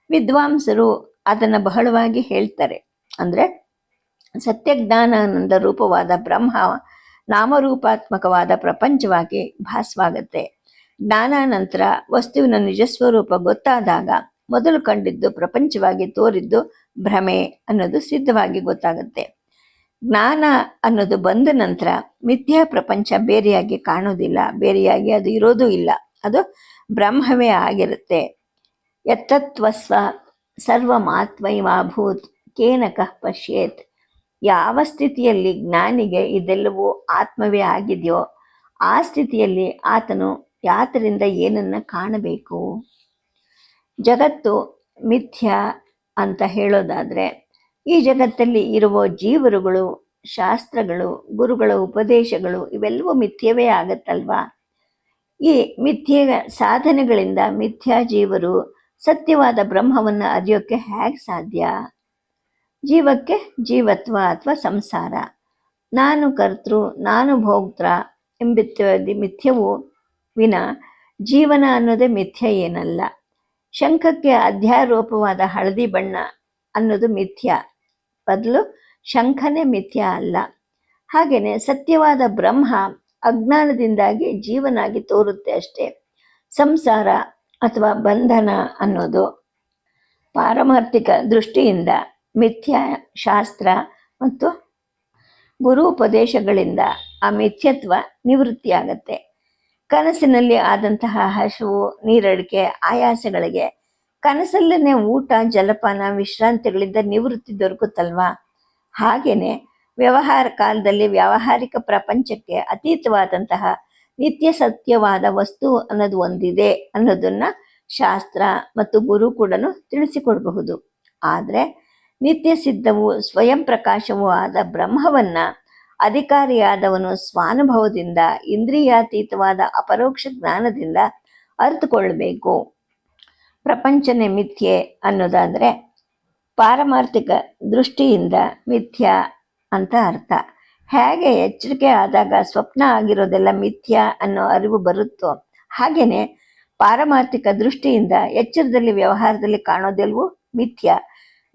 [SPEAKER 1] ವಿದ್ವಾಂಸರು ಅದನ್ನು ಬಹಳವಾಗಿ ಹೇಳ್ತಾರೆ. ಅಂದರೆ ಸತ್ಯಜ್ಞಾನಾನಂದ ರೂಪವಾದ ಬ್ರಹ್ಮ ನಾಮರೂಪಾತ್ಮಕವಾದ ಪ್ರಪಂಚವಾಗಿ ಭಾಸವಾಗುತ್ತೆ. ಜ್ಞಾನಾನಂತರ ವಸ್ತುವಿನ ನಿಜಸ್ವರೂಪ ಗೊತ್ತಾದಾಗ ಮೊದಲು ಕಂಡಿದ್ದು ಪ್ರಪಂಚವಾಗಿ ತೋರಿದ್ದು ಭ್ರಮೆ ಅನ್ನೋದು ಸಿದ್ಧವಾಗಿ ಗೊತ್ತಾಗುತ್ತೆ. ಜ್ಞಾನ ಅನ್ನೋದು ಬಂದ ನಂತರ ಮಿಥ್ಯಾ ಪ್ರಪಂಚ ಬೇರೆಯಾಗಿ ಕಾಣೋದಿಲ್ಲ, ಬೇರೆಯಾಗಿ ಅದು ಇರೋದೂ ಇಲ್ಲ, ಅದು ಬ್ರಹ್ಮವೇ ಆಗಿರುತ್ತೆ. ಯತ್ತತ್ವಸ್ವ ಸರ್ವಮಾತ್ಮೈವಾಭೂತ್ ಕೇನಕಃ ಪಶ್ಯೇತ್. ಯಾವ ಸ್ಥಿತಿಯಲ್ಲಿ ಜ್ಞಾನಿಗೆ ಇದೆಲ್ಲವೂ ಆತ್ಮವೇ ಆಗಿದೆಯೋ ಆ ಸ್ಥಿತಿಯಲ್ಲಿ ಆತನು ಯಾತರಿಂದ ಏನನ್ನ ಕಾಣಬೇಕು? ಜಗತ್ತು ಮಿಥ್ಯ ಅಂತ ಹೇಳೋದಾದ್ರೆ ಈ ಜಗತ್ತಲ್ಲಿ ಇರುವ ಜೀವರುಗಳು, ಶಾಸ್ತ್ರಗಳು, ಗುರುಗಳ ಉಪದೇಶಗಳು ಇವೆಲ್ಲವೂ ಮಿಥ್ಯವೇ ಆಗತ್ತಲ್ವಾ? ಈ ಮಿಥ್ಯ ಸಾಧನೆಗಳಿಂದ ಮಿಥ್ಯಾ ಜೀವರು ಸತ್ಯವಾದ ಬ್ರಹ್ಮವನ್ನು ಅರಿಯೋಕ್ಕೆ ಹೇಗೆ ಸಾಧ್ಯ? ಜೀವಕ್ಕೆ ಜೀವತ್ವ ಅಥವಾ ಸಂಸಾರ, ನಾನು ಕರ್ತೃ ನಾನು ಭೋಕ್ತೃ ಎಂಬಿತ್ಯಾದಿ ಮಿಥ್ಯವು ವಿನ ಜೀವನ ಅನ್ನೋದೇ ಮಿಥ್ಯ ಏನಲ್ಲ. ಶಂಖಕ್ಕೆ ಅಧ್ಯಾರೋಪವಾದ ಹಳದಿ ಬಣ್ಣ ಅನ್ನೋದು ಮಿಥ್ಯ, ಬದಲು ಶಂಖನೇ ಮಿಥ್ಯ ಅಲ್ಲ. ಹಾಗೇನೆ ಸತ್ಯವಾದ ಬ್ರಹ್ಮ ಅಜ್ಞಾನದಿಂದಾಗಿ ಜೀವನಾಗಿ ತೋರುತ್ತೆ ಅಷ್ಟೇ. ಸಂಸಾರ ಅಥವಾ ಬಂಧನ ಅನ್ನೋದು ಪಾರಮಾರ್ಥಿಕ ದೃಷ್ಟಿಯಿಂದ ಮಿಥ್ಯ. ಶಾಸ್ತ್ರ ಮತ್ತು ಗುರು ಉಪದೇಶಗಳಿಂದ ಆ ಮಿಥ್ಯತ್ವ ನಿವೃತ್ತಿಯಾಗತ್ತೆ. ಕನಸಿನಲ್ಲಿ ಆದಂತಹ ಹಸಿವು, ನೀರಡಿಕೆ, ಆಯಾಸಗಳಿಗೆ ಕನಸಲ್ಲೇ ಊಟ, ಜಲಪಾನ, ವಿಶ್ರಾಂತಿಗಳಿಂದ ನಿವೃತ್ತಿ ದೊರಕುತ್ತಲ್ವಾ? ಹಾಗೇನೆ ವ್ಯವಹಾರ ಕಾಲದಲ್ಲಿ ವ್ಯಾವಹಾರಿಕ ಪ್ರಪಂಚಕ್ಕೆ ಅತೀತವಾದಂತಹ ನಿತ್ಯ ಸತ್ಯವಾದ ವಸ್ತು ಅನ್ನೋದು ಒಂದಿದೆ ಅನ್ನೋದನ್ನ ಶಾಸ್ತ್ರ ಮತ್ತು ಗುರು ಕೂಡ ತಿಳಿಸಿಕೊಡಬಹುದು. ಆದರೆ ನಿತ್ಯ ಸಿದ್ಧವೂ ಸ್ವಯಂ ಪ್ರಕಾಶವೂ ಆದ ಬ್ರಹ್ಮವನ್ನ ಅಧಿಕಾರಿಯಾದವನು ಸ್ವಾನುಭವದಿಂದ ಇಂದ್ರಿಯಾತೀತವಾದ ಅಪರೋಕ್ಷ ಜ್ಞಾನದಿಂದ ಅರಿತುಕೊಳ್ಳಬೇಕು. ಪ್ರಪಂಚನೇ ಮಿಥ್ಯೆ ಅನ್ನೋದಾದ್ರೆ ಪಾರಮಾರ್ಥಿಕ ದೃಷ್ಟಿಯಿಂದ ಮಿಥ್ಯ ಅಂತ ಅರ್ಥ. ಹೇಗೆ ಎಚ್ಚರಿಕೆ ಆದಾಗ ಸ್ವಪ್ನ ಆಗಿರೋದೆಲ್ಲ ಮಿಥ್ಯ ಅನ್ನೋ ಅರಿವು ಬರುತ್ತೋ ಹಾಗೇನೆ ಪಾರಮಾರ್ಥಿಕ ದೃಷ್ಟಿಯಿಂದ ಎಚ್ಚರದಲ್ಲಿ ವ್ಯವಹಾರದಲ್ಲಿ ಕಾಣೋದೆಲ್ಲವೂ ಮಿಥ್ಯ.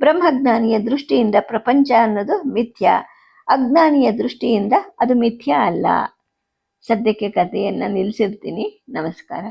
[SPEAKER 1] ಬ್ರಹ್ಮಜ್ಞಾನಿಯ ದೃಷ್ಟಿಯಿಂದ ಪ್ರಪಂಚ ಅನ್ನೋದು ಮಿಥ್ಯ, ಅಜ್ಞಾನಿಯ ದೃಷ್ಟಿಯಿಂದ ಅದು ಮಿಥ್ಯ ಅಲ್ಲ. ಸದ್ಯಕ್ಕೆ ಕಥೆಯನ್ನು ನಿಲ್ಲಿಸಿರ್ತೀನಿ. ನಮಸ್ಕಾರ.